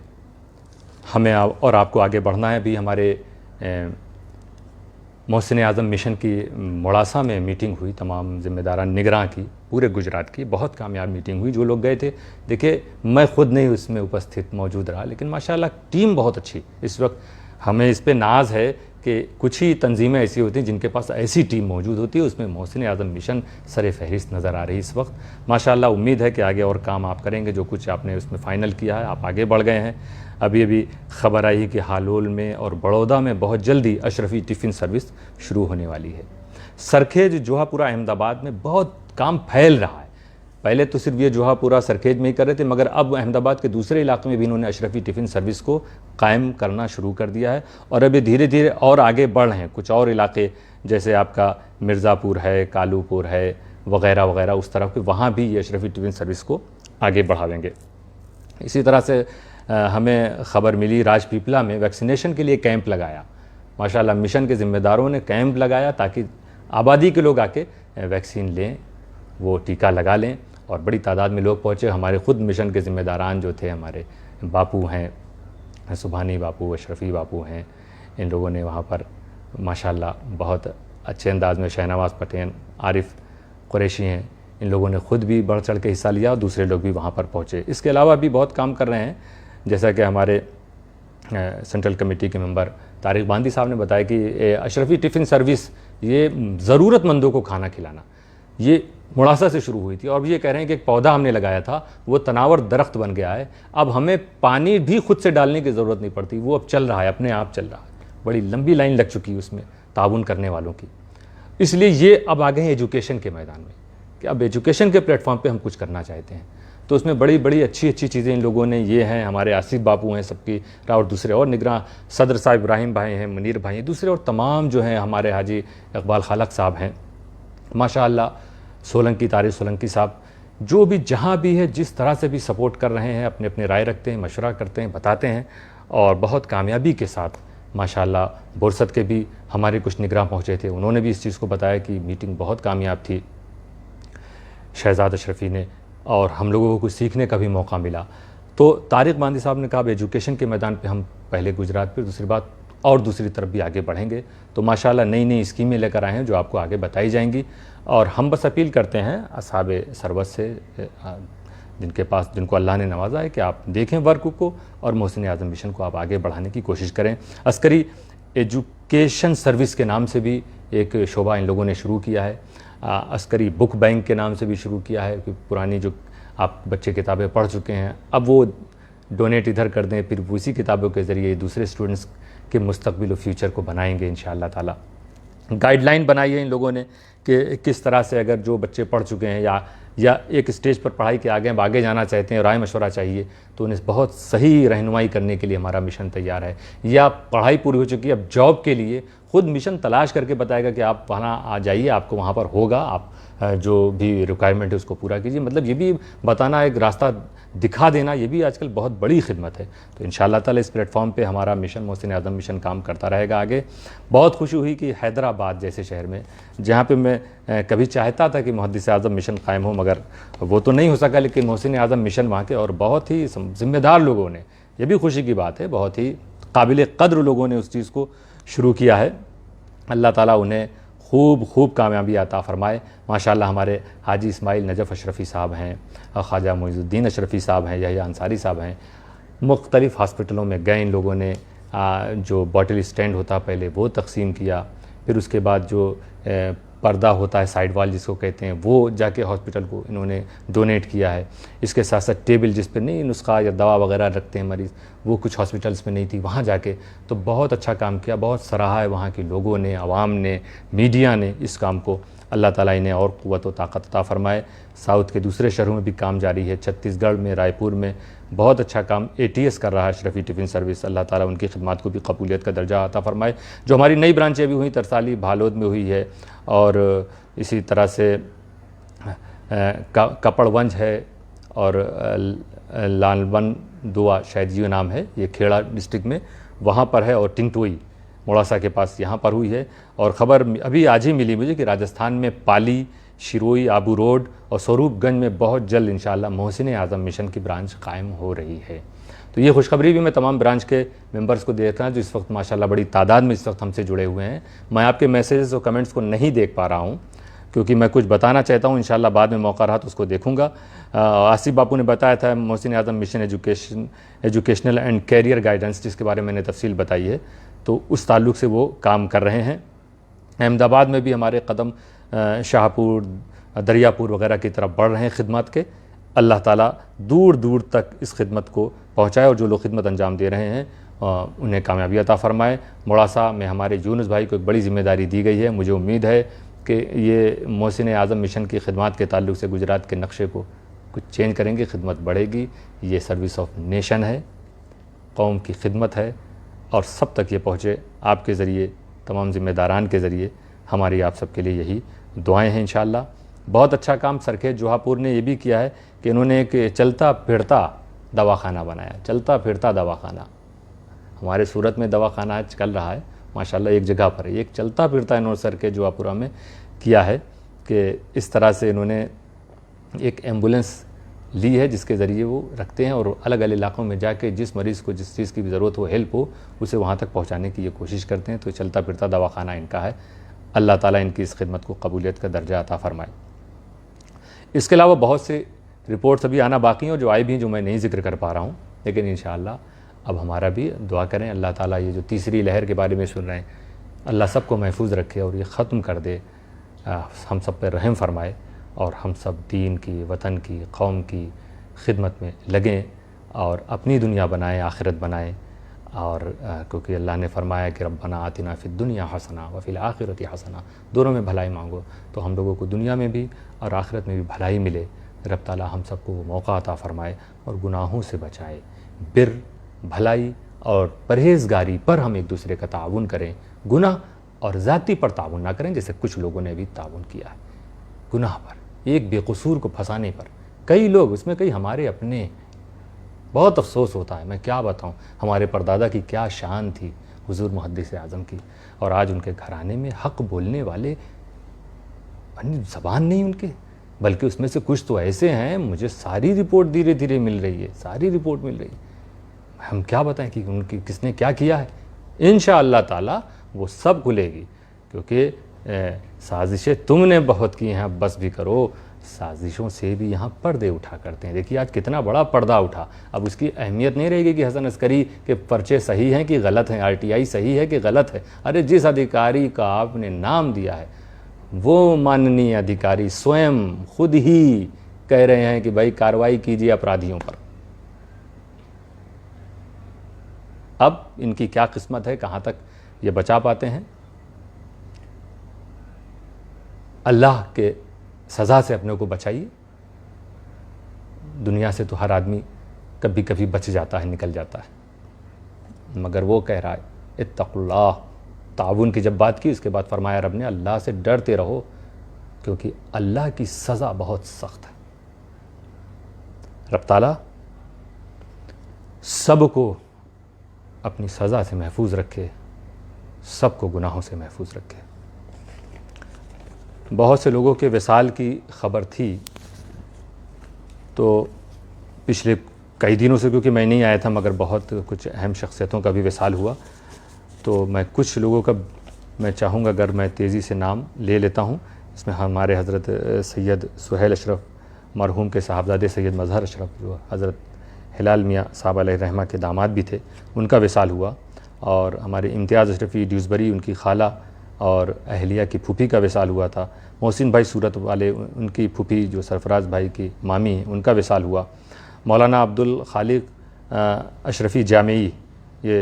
हमें और आपको आगे बढ़ना है। अभी हमारे मोहसिन आज़म मिशन की मोड़ासा में मीटिंग हुई, तमाम ज़िम्मेदारान निगरान की, पूरे गुजरात की बहुत कामयाब मीटिंग हुई। जो लोग गए थे, देखिए मैं ख़ुद नहीं उसमें उपस्थित मौजूद रहा, लेकिन माशाल्लाह टीम बहुत अच्छी। इस वक्त हमें इस पे नाज है कि कुछ ही तंजीमें ऐसी होती हैं जिनके पास ऐसी टीम मौजूद होती है। उसमें मोहसिन आज़म मिशन सर फहरिस्त नज़र आ रही है इस वक्त। माशाल्लाह उम्मीद है कि आगे और काम आप करेंगे। जो कुछ आपने उसमें फ़ाइनल किया है, आप आगे बढ़ गए हैं। अभी ख़बर आई कि हालोल में और बड़ौदा में बहुत जल्दी अशरफी टिफ़िन सर्विस शुरू होने वाली है। सरखेज, जोहापुरा, अहमदाबाद में बहुत काम फैल रहा है। पहले तो सिर्फ ये जोहापुरा सरखेज में ही कर रहे थे, मगर अब अहमदाबाद के दूसरे इलाक़े में भी इन्होंने अशरफी टिफ़िन सर्विस को कायम करना शुरू कर दिया है। और अभी धीरे धीरे और आगे बढ़ रहे हैं। कुछ और इलाके जैसे आपका मिर्ज़ापुर है, कालूपुर है, वग़ैरह वग़ैरह, उस तरफ के वहाँ भी ये अशरफी टिफ़िन सर्विस को आगे बढ़ावेंगे। इसी तरह से हमें ख़बर मिली राजपीपला में वैक्सीनेशन के लिए कैंप लगाया। माशाल्लाह मिशन के ज़िम्मेदारों ने कैंप लगाया ताकि आबादी के लोग आके वैक्सीन लें, वो टीका लगा लें। और बड़ी तादाद में लोग पहुँचे। हमारे ख़ुद मिशन के ज़िम्मेदारान जो थे, हमारे बापू हैं, सुभानी बापू, अशरफी बापू हैं, इन लोगों ने वहाँ पर माशाल्लाह बहुत अच्छे अंदाज़ में, शहनवाज़ पटेल, आरिफ कुरैशी हैं, इन लोगों ने ख़ुद भी बढ़ चढ़ के हिस्सा लिया और दूसरे लोग भी वहाँ पर पहुँचे। इसके अलावा भी बहुत काम कर रहे हैं, जैसा कि हमारे सेंट्रल कमेटी के मेंबर तारिक बांदी साहब ने बताया कि अशरफी टिफ़िन सर्विस ये ज़रूरतमंदों को खाना खिलाना, ये मुड़ासा से शुरू हुई थी। और ये कह रहे हैं कि एक पौधा हमने लगाया था, वो तनावर दरख्त बन गया है। अब हमें पानी भी खुद से डालने की ज़रूरत नहीं पड़ती, वो अब चल रहा है, अपने आप चल रहा है। बड़ी लंबी लाइन लग चुकी है उसमें ताउन करने वालों की। इसलिए ये अब आ गए हैं एजुकेशन के मैदान में कि अब एजुकेशन के प्लेटफॉर्म पे हम कुछ करना चाहते हैं। तो उसमें बड़ी बड़ी अच्छी चीज़ें इन लोगों ने ये हैं। हमारे आसिफ बापू हैं सबकी, और दूसरे और निगरान सदर साहब इब्राहिम भाई हैं, मुनीर भाई हैं, दूसरे और तमाम जो हैं, हमारे हाजी इकबाल खालक साहब हैं, माशाअल्लाह, सोलंकी, तारिक सोलंकी साहब, जो भी जहाँ भी है, जिस तरह से भी सपोर्ट कर रहे हैं, अपने अपने राय रखते हैं, मशवरा करते हैं, बताते हैं और बहुत कामयाबी के साथ माशाअल्लाह। बोरसद के भी हमारे कुछ निगरान पहुँचे थे, उन्होंने भी इस चीज़ को बताया कि मीटिंग बहुत कामयाब थी शहजाद अशरफी ने, और हम लोगों को कुछ सीखने का भी मौका मिला। तो तारिक बांदी साहब ने कहा एजुकेशन के मैदान पे हम पहले गुजरात पे, दूसरी बात और दूसरी तरफ भी आगे बढ़ेंगे। तो माशाल्लाह नई नई स्कीमें लेकर आए हैं जो आपको आगे बताई जाएंगी। और हम बस अपील करते हैं असहाबे सरबत से, जिनको अल्लाह ने नवाजा है, कि आप देखें वर्क को और मोहसिन आज़म मिशन को आप आगे बढ़ाने की कोशिश करें। अस्करी एजुकेशन सर्विस के नाम से भी एक शोबा इन लोगों ने शुरू किया है। अस्करी बुक बैंक के नाम से भी शुरू किया है कि पुरानी जो आप बच्चे किताबें पढ़ चुके हैं, अब वो डोनेट इधर कर दें, फिर उसी किताबों के ज़रिए दूसरे स्टूडेंट्स के मुस्तकबिल और फ्यूचर को बनाएंगे इंशाअल्लाह ताला। गाइडलाइन बनाई है इन लोगों ने कि किस तरह से अगर जो बच्चे पढ़ चुके हैं या एक स्टेज पर पढ़ाई के आगे जाना चाहते हैं, राय मशवरा चाहिए, तो उन्हें बहुत सही रहनुमाई करने के लिए हमारा मिशन तैयार है। या पढ़ाई पूरी हो चुकी है, अब जॉब के लिए खुद मिशन तलाश करके बताएगा कि आप वहाँ आ जाइए, आपको वहाँ पर होगा, आप जो भी रिक्वायरमेंट है उसको पूरा कीजिए। मतलब ये भी बताना, एक रास्ता दिखा देना, ये भी आजकल बहुत बड़ी खिदमत है। तो इंशाअल्लाह ताला इस प्लेटफॉर्म पे हमारा मिशन मोहसिन आज़म मिशन काम करता रहेगा आगे। बहुत खुशी हुई कि हैदराबाद जैसे शहर में, जहाँ पे मैं कभी चाहता था कि मुहद्दिस आज़म मिशन कायम हो, मगर वो तो नहीं हो सका, लेकिन मोहसिन आज़म मिशन वहाँ के और बहुत ही ज़िम्मेदार लोगों ने, ये भी खुशी की बात है, बहुत ही काबिल क़द्र लोगों ने उस चीज़ को शुरू किया है। अल्लाह ताला उन्हें खूब कामयाबी अता फ़रमाए। माशाअल्लाह हमारे हाजी इस्माइल नजफ़ अशरफ़ी साहब हैं, ख्वाजा मोइज़ुद्दीन अशरफ़ी साहब हैं, यही अंसारी साहब हैं, मुख्तलिफ़ हॉस्पिटलों में गए। इन लोगों ने जो बॉटल स्टैंड होता पहले वो तकसीम किया, फिर उसके बाद जो पर्दा होता है साइड वाल जिसको कहते हैं, वो जाके हॉस्पिटल को इन्होंने डोनेट किया है। इसके साथ साथ टेबल जिस पर नहीं नुस्खा या दवा वगैरह रखते हैं मरीज़, वो कुछ हॉस्पिटल्स में नहीं थी, वहाँ जाके तो बहुत अच्छा काम किया, बहुत सराहा है वहाँ के लोगों ने, आवाम ने, मीडिया ने इस काम को। अल्लाह ताला इन्हें और क़ुव्वत व ताक़त अता फ़रमाए। साउथ के दूसरे शहरों में भी काम जारी है, छत्तीसगढ़ में, रायपुर में बहुत अच्छा काम ATS कर रहा है, अशरफ़ी टिफ़िन सर्विस। अल्लाह ताला उनकी खिदमत को भी कबूलियत का दर्जा अता फ़रमाए। जो हमारी नई ब्रांचें भी हुई, तरसाली, भालोद में हुई है, और इसी तरह से कपड़वंज है, और लालवन दुआ शायद ये नाम है, ये खेड़ा डिस्ट्रिक्ट में वहाँ पर है, और टिंगटोई मोड़ासा के पास यहाँ पर हुई है। और ख़बर अभी आज ही मिली मुझे कि राजस्थान में पाली, शिरोई, आबू रोड और स्वरूपगंज में बहुत जल्द इंशाअल्लाह मोहसिन आज़म मिशन की ब्रांच कायम हो रही है। तो ये खुशखबरी भी मैं तमाम ब्रांच के मेंबर्स को देता हूँ जो इस वक्त माशाल्लाह बड़ी तादाद में इस वक्त हमसे जुड़े हुए हैं। मैं आपके मैसेजेस और कमेंट्स को नहीं देख पा रहा हूँ क्योंकि मैं कुछ बताना चाहता हूँ, इंशाअल्लाह बाद में मौका रहा तो उसको देखूँगा। आसिफ बापू ने बताया था Mohsin Azam mission educational and career guidance, जिसके बारे में मैंने तफसील बताई है, तो उस ताल्लुक़ से वो काम कर रहे हैं। अहमदाबाद में भी हमारे कदम शाहपुर, दरियापुर वगैरह की तरफ बढ़ रहे हैं खिदमत के। अल्लाह ताला दूर दूर तक इस खिदमत को पहुँचाए, और जो लोग खिदमत अंजाम दे रहे हैं उन्हें कामयाबी अता फ़रमाए। मोड़ासा में हमारे यूनुस भाई को एक बड़ी ज़िम्मेदारी दी गई है। मुझे उम्मीद है कि ये मोहसिन आज़म मिशन की खिदमत के ताल्लुक़ से गुजरात के नक्शे को कुछ चेंज करेंगे, खिदमत बढ़ेगी। ये सर्विस ऑफ नेशन है, कौम की खिदमत है, और सब तक ये पहुँचे आपके ज़रिए, तमाम ज़िम्मेदारान के ज़रिए। हमारी आप सब के लिए यही दुआएं हैं इंशाअल्लाह। बहुत अच्छा काम सरखेज जोहापुर ने ये भी किया है कि इन्होंने एक चलता फिरता दवाखाना बनाया, चलता फिरता दवाखाना। हमारे सूरत में दवाखाना चल रहा है माशाल्लाह एक जगह पर, एक चलता फिरता इन्होंने सरखेज जोहापुरा में किया है कि इस तरह से इन्होंने एक एम्बुलेंस ली है जिसके ज़रिए वो रखते हैं, और अलग अलग इलाक़ों में जाके जिस मरीज़ को जिस चीज़ की भी ज़रूरत हो, हेल्प हो, उसे वहाँ तक पहुँचाने की ये कोशिश करते हैं। तो चलता फिरता दवाखाना इनका है। अल्लाह ताला इनकी इस खिदमत को कबूलियत का दर्जा अता फ़रमाए। इसके अलावा बहुत से रिपोर्ट्स अभी आना बाकी हैं, और जो आई भी हैं जो मैं नहीं ज़िक्र कर पा रहा हूँ, लेकिन इंशाअल्लाह अब हमारा भी दुआ करें। अल्लाह ताला ये जो तीसरी लहर के बारे में सुन रहे हैं, अल्लाह सबको महफूज रखे और ये ख़त्म कर दे, हम सब पर रहम फरमाए, और हम सब दीन की, वतन की, कौम की खिदमत में लगें और अपनी दुनिया बनाएं, आखिरत बनाएं। और क्योंकि अल्लाह ने फरमाया कि रब्बना आतिना फिद दुनिया हसना व फिल आखिरति हसना, दोनों में भलाई मांगो तो हम लोगों को दुनिया में भी और आखिरत में भी भलाई मिले। रब ताला हम सबको वो मौका अता फ़रमाए और गुनाहों से बचाए। बिर, भलाई और परहेज़गारी पर हम एक दूसरे का ताउन करें, गुनाह और ज़ाती पर ताउन ना करें जैसे कुछ लोगों ने भी ताउन किया है। गुनाह पर, एक बेकसूर को फंसाने पर, कई लोग उसमें, कई हमारे अपने। बहुत अफसोस होता है, मैं क्या बताऊं, हमारे परदादा की क्या शान थी हुजूर मुहद्दिस आज़म की, और आज उनके घराने में हक़ बोलने वाले ज़बान नहीं उनके, बल्कि उसमें से कुछ तो ऐसे हैं, मुझे सारी रिपोर्ट धीरे धीरे मिल रही है, सारी रिपोर्ट मिल रही है। हम क्या बताएं कि उनकी किसने क्या किया है। इंशाअल्लाह ताला वो सब खुलेगी, क्योंकि साजिशें तुमने बहुत की हैं, बस भी करो। साजिशों से भी यहाँ पर्दे उठा करते हैं। देखिए आज कितना बड़ा पर्दा उठा। अब उसकी अहमियत नहीं रहेगी कि हसन अस्करी के पर्चे सही हैं कि गलत हैं, RTI सही है कि गलत है। अरे जिस अधिकारी का आपने नाम दिया है वो माननीय अधिकारी स्वयं खुद ही कह रहे हैं कि भाई कार्रवाई कीजिए अपराधियों पर। अब इनकी क्या किस्मत है, कहाँ तक ये बचा पाते हैं। अल्लाह के सज़ा से अपने को बचाइए। दुनिया से तो हर आदमी कभी कभी बच जाता है, निकल जाता है, मगर वो कह रहा है इत्तक़ुल्लाह। ताउन की जब बात की, उसके बाद फरमाया रब ने अल्लाह से डरते रहो, क्योंकि अल्लाह की सज़ा बहुत सख्त है। रब ताला सबको अपनी सज़ा से महफूज रखे, सबको गुनाहों से महफूज रखे। बहुत से लोगों के विसाल की ख़बर थी, तो पिछले कई दिनों से, क्योंकि मैं नहीं आया था, मगर बहुत कुछ अहम शख्सियतों का भी विसाल हुआ, तो मैं कुछ लोगों का मैं चाहूँगा अगर मैं तेज़ी से नाम ले लेता हूँ। इसमें हमारे हज़रत सैयद सुहेल अशरफ मरहूम के साहबजादे सैयद मज़हर अशरफ, जो हज़रत हिलाल मियाँ साहब अलैहिर्रहमा के दामाद भी थे, उनका विसाल हुआ। और हमारे इम्तियाज़ अशरफ़ी ड्यूसबरी, उनकी खाला और अहलिया की फूफी का विसाल हुआ था। मोहसिन भाई सूरत वाले, उनकी फूफी जो सरफराज भाई की मामी हैं, उनका विसाल हुआ। मौलाना अब्दुल खालिक अशरफ़ी जामई, ये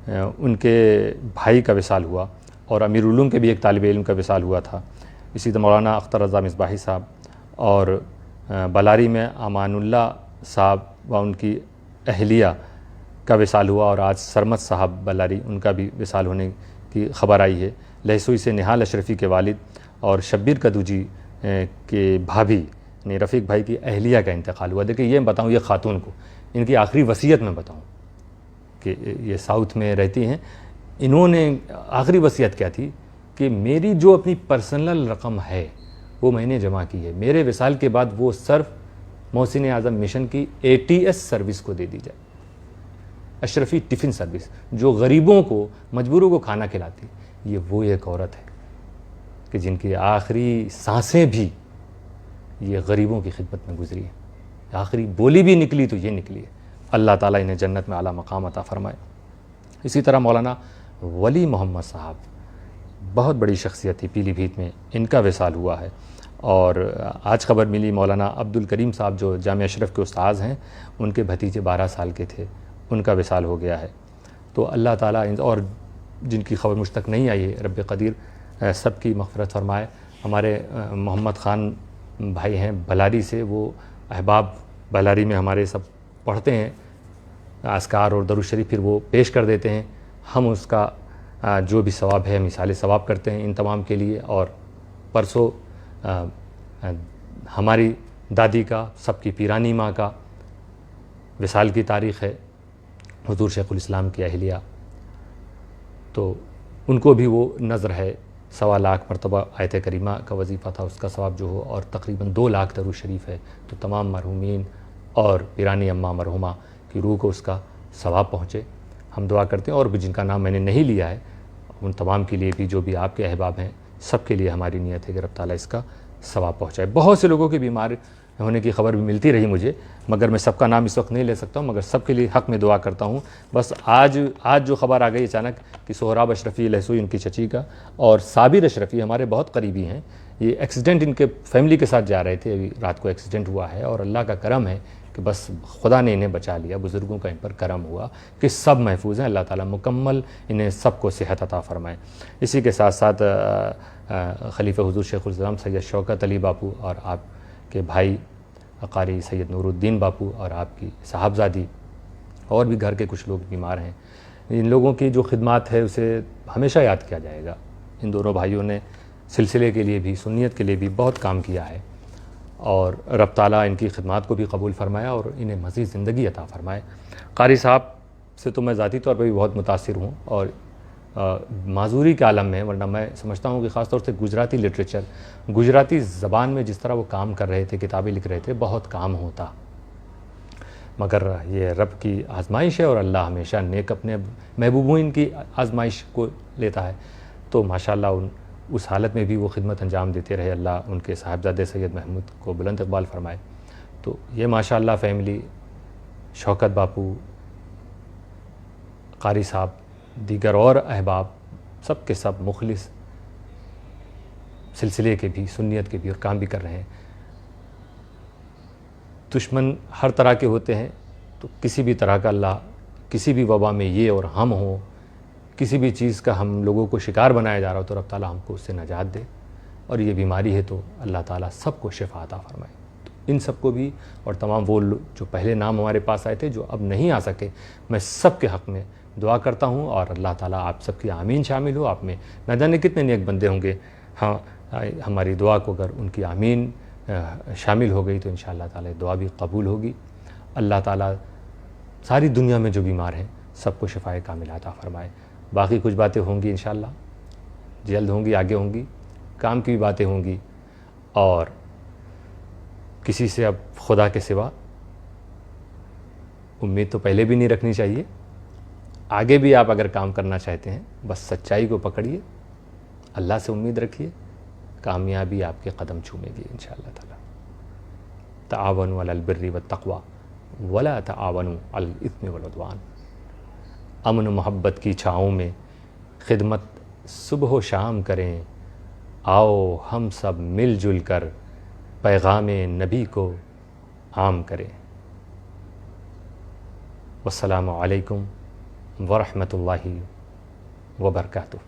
उनके भाई का विसाल हुआ। और अमीरुल उलूम के भी एक तालिब इल्म का विसाल हुआ था। इसी तरह मौलाना अख्तर रज़ा मिसबाही साहब, और बलारी में अमानुल्लाह साहब व उनकी अहलिया का विसाल हुआ। और आज सरमत साहब बलारी, उनका भी विसाल होने की ख़बर आई है। लहसुई से निहाल अशरफ़ी के वालिद और शब्बीर कदूजी के भाभी ने रफ़ीक भाई की अहलिया का इंतकाल हुआ। देखिए, ये बताऊँ, ये ख़ातून को इनकी आखिरी वसीयत में बताऊँ कि ये साउथ में रहती हैं, इन्होंने आखिरी वसीयत क्या थी कि मेरी जो अपनी पर्सनल रकम है वो मैंने जमा की है, मेरे विसाल के बाद वो सिर्फ मोहसिन आज़म मिशन की ATS सर्विस को दे दी जाए, अशरफ़ी टिफ़िन सर्विस, जो गरीबों को, मजबूरों को खाना खिलाती। ये वो एक औरत है कि जिनकी आखिरी सांसें भी ये गरीबों की खिदमत में गुजरी है। आखिरी बोली भी निकली तो ये निकली है। अल्लाह ताला इन्हें जन्नत में आला मकाम अता फ़रमाए। इसी तरह मौलाना वली मोहम्मद साहब, बहुत बड़ी शख्सियत थी पीलीभीत में, इनका विसाल हुआ है। और आज ख़बर मिली मौलाना अब्दुल करीम साहब, जो जामिया अशरफ के उस्ताद हैं, उनके भतीजे 12 साल के थे, उनका विसाल हो गया है। तो अल्लाह ताला और जिनकी ख़बर मुझ तक नहीं आई है, रब क़दीर सब की मग़फ़िरत फ़रमाए। हमारे मोहम्मद ख़ान भाई हैं बलारी से, वो अहबाब बलारी में हमारे सब पढ़ते हैं अस्कार और दरूद शरीफ, फिर वो पेश कर देते हैं। हम उसका जो भी सवाब है मिसाल सवाब करते हैं इन तमाम के लिए। और परसों हमारी दादी का, सबकी पीरानी माँ का विसाल की तारीख़ है, हुज़ूर शेखुल इस्लाम की अहलिया, तो उनको भी वो नज़र है 1.25 लाख मरतबा आयत करीमा का वजीफ़ा था, उसका सवाब जो हो, और तकरीबन 2 लाख दरूद शरीफ है। तो तमाम मरहूमीन और पीरानी अम्मा मरहुमा की रूह को उसका सवाब पहुँचे, हम दुआ करते हैं। और भी जिनका नाम मैंने नहीं लिया है, उन तमाम के लिए भी, जो भी आपके अहबाब हैं, सब के लिए हमारी नीयत है कि रब ताला इसका सवाब पहुँचाए। बहुत से लोगों की बीमार होने की ख़बर भी मिलती रही मुझे, मगर मैं सबका नाम इस वक्त नहीं ले सकता हूँ, मगर सबके लिए हक़ में दुआ करता हूँ। बस आज जो ख़बर आ गई अचानक कि सोहराब अशरफ़ी लहसुई, उनकी चची का, और साबिर अशरफ़ी हमारे बहुत करीबी हैं, ये एक्सीडेंट इनके फैमिली के साथ जा रहे थे, अभी रात को एक्सीडेंट हुआ है। और अल्लाह का करम है कि बस खुदा ने इन्हें बचा लिया, बुज़ुर्गों का इन पर करम हुआ कि सब महफूज हैं। अल्लाह ताला मुकम्मल इन्हें सबको सेहत अता फ़रमाए। इसी के साथ साथ खलीफा हुज़ूर शेखुल इस्लाम सैयद शौकत अली बापू और आपके भाई कारी सैयद नूरुद्दीन बापू और आपकी साहबजादी, और भी घर के कुछ लोग बीमार हैं। इन लोगों की जो खिदमत है उसे हमेशा याद किया जाएगा। इन दोनों भाइयों ने सिलसिले के लिए भी, सुन्नियत के लिए भी बहुत काम किया है, और रब ताला इनकी खिदमत को भी कबूल फ़रमाया और इन्हें मज़ीद ज़िंदगी अता फ़रमाए। कारी साहब से तो मैं ज़ाती तौर पर भी बहुत मुतासिर हूँ, और माजूरी के आलम में, वरना मैं समझता हूँ कि ख़ास तौर से गुजराती लिटरेचर, गुजराती ज़बान में जिस तरह वो काम कर रहे थे, किताबें लिख रहे थे, बहुत काम होता। मगर ये रब की आज़माइश है, और अल्लाह हमेशा नेक अपने महबूबीन की आज़माइश को लेता है। तो माशाअल्लाह उस हालत में भी वो खिदमत अंजाम देते रहे। अल्लाह उनके साहबजादे सैयद महमूद को बुलंद इक़बाल फ़रमाए। तो ये माशाअल्लाह फ़ैमिली, शौकत बापू, कारी साहब, दीगर और अहबाब, सब के सब मुखलिस सिलसिले के भी, सुन्नियत के भी, और काम भी कर रहे हैं। दुश्मन हर तरह के होते हैं, तो किसी भी तरह का अल्लाह, किसी भी वबा में ये और हम हों, किसी भी चीज़ का हम लोगों को शिकार बनाया जा रहा हो, तो रब ताला हमको उससे नजात दे। और ये बीमारी है तो अल्लाह ताला सबको शिफा अता फरमाए। तो इन सबको भी और तमाम वो जो पहले नाम हमारे पास आए थे जो अब नहीं आ सके, मैं सब के हक़ में दुआ करता हूँ और अल्लाह ताला आप सबकी आमीन शामिल हो। आप में न जाने कितने नेक बंदे होंगे, हाँ हमारी दुआ को अगर उनकी आमीन शामिल हो गई तो इंशाअल्लाह ताला दुआ भी कबूल होगी। अल्लाह ताला सारी दुनिया में जो बीमार हैं सबको शिफाए कामिल अता फरमाए। बाकी कुछ बातें होंगी इंशाअल्लाह, जल्द होंगी, आगे होंगी, काम की भी बातें होंगी और किसी से अब खुदा के सिवा उम्मीद तो पहले भी नहीं रखनी चाहिए। आगे भी आप अगर काम करना चाहते हैं बस सच्चाई को पकड़िए, अल्लाह से उम्मीद रखिए, कामयाबी आपके कदम चूमेगी इंशाअल्लाह ताला। तावनु अलल बिर्रि वत तक़वा वला तावनु अलल इस्मि वल उद्वान। अमन मोहब्बत की छाँव में खिदमत सुबह व शाम करें, आओ हम सब मिलजुल कर पैगामे नबी को आम करें। वस्सलामु अलैकुम वरहमतुल्लाहि वबरकातुहू।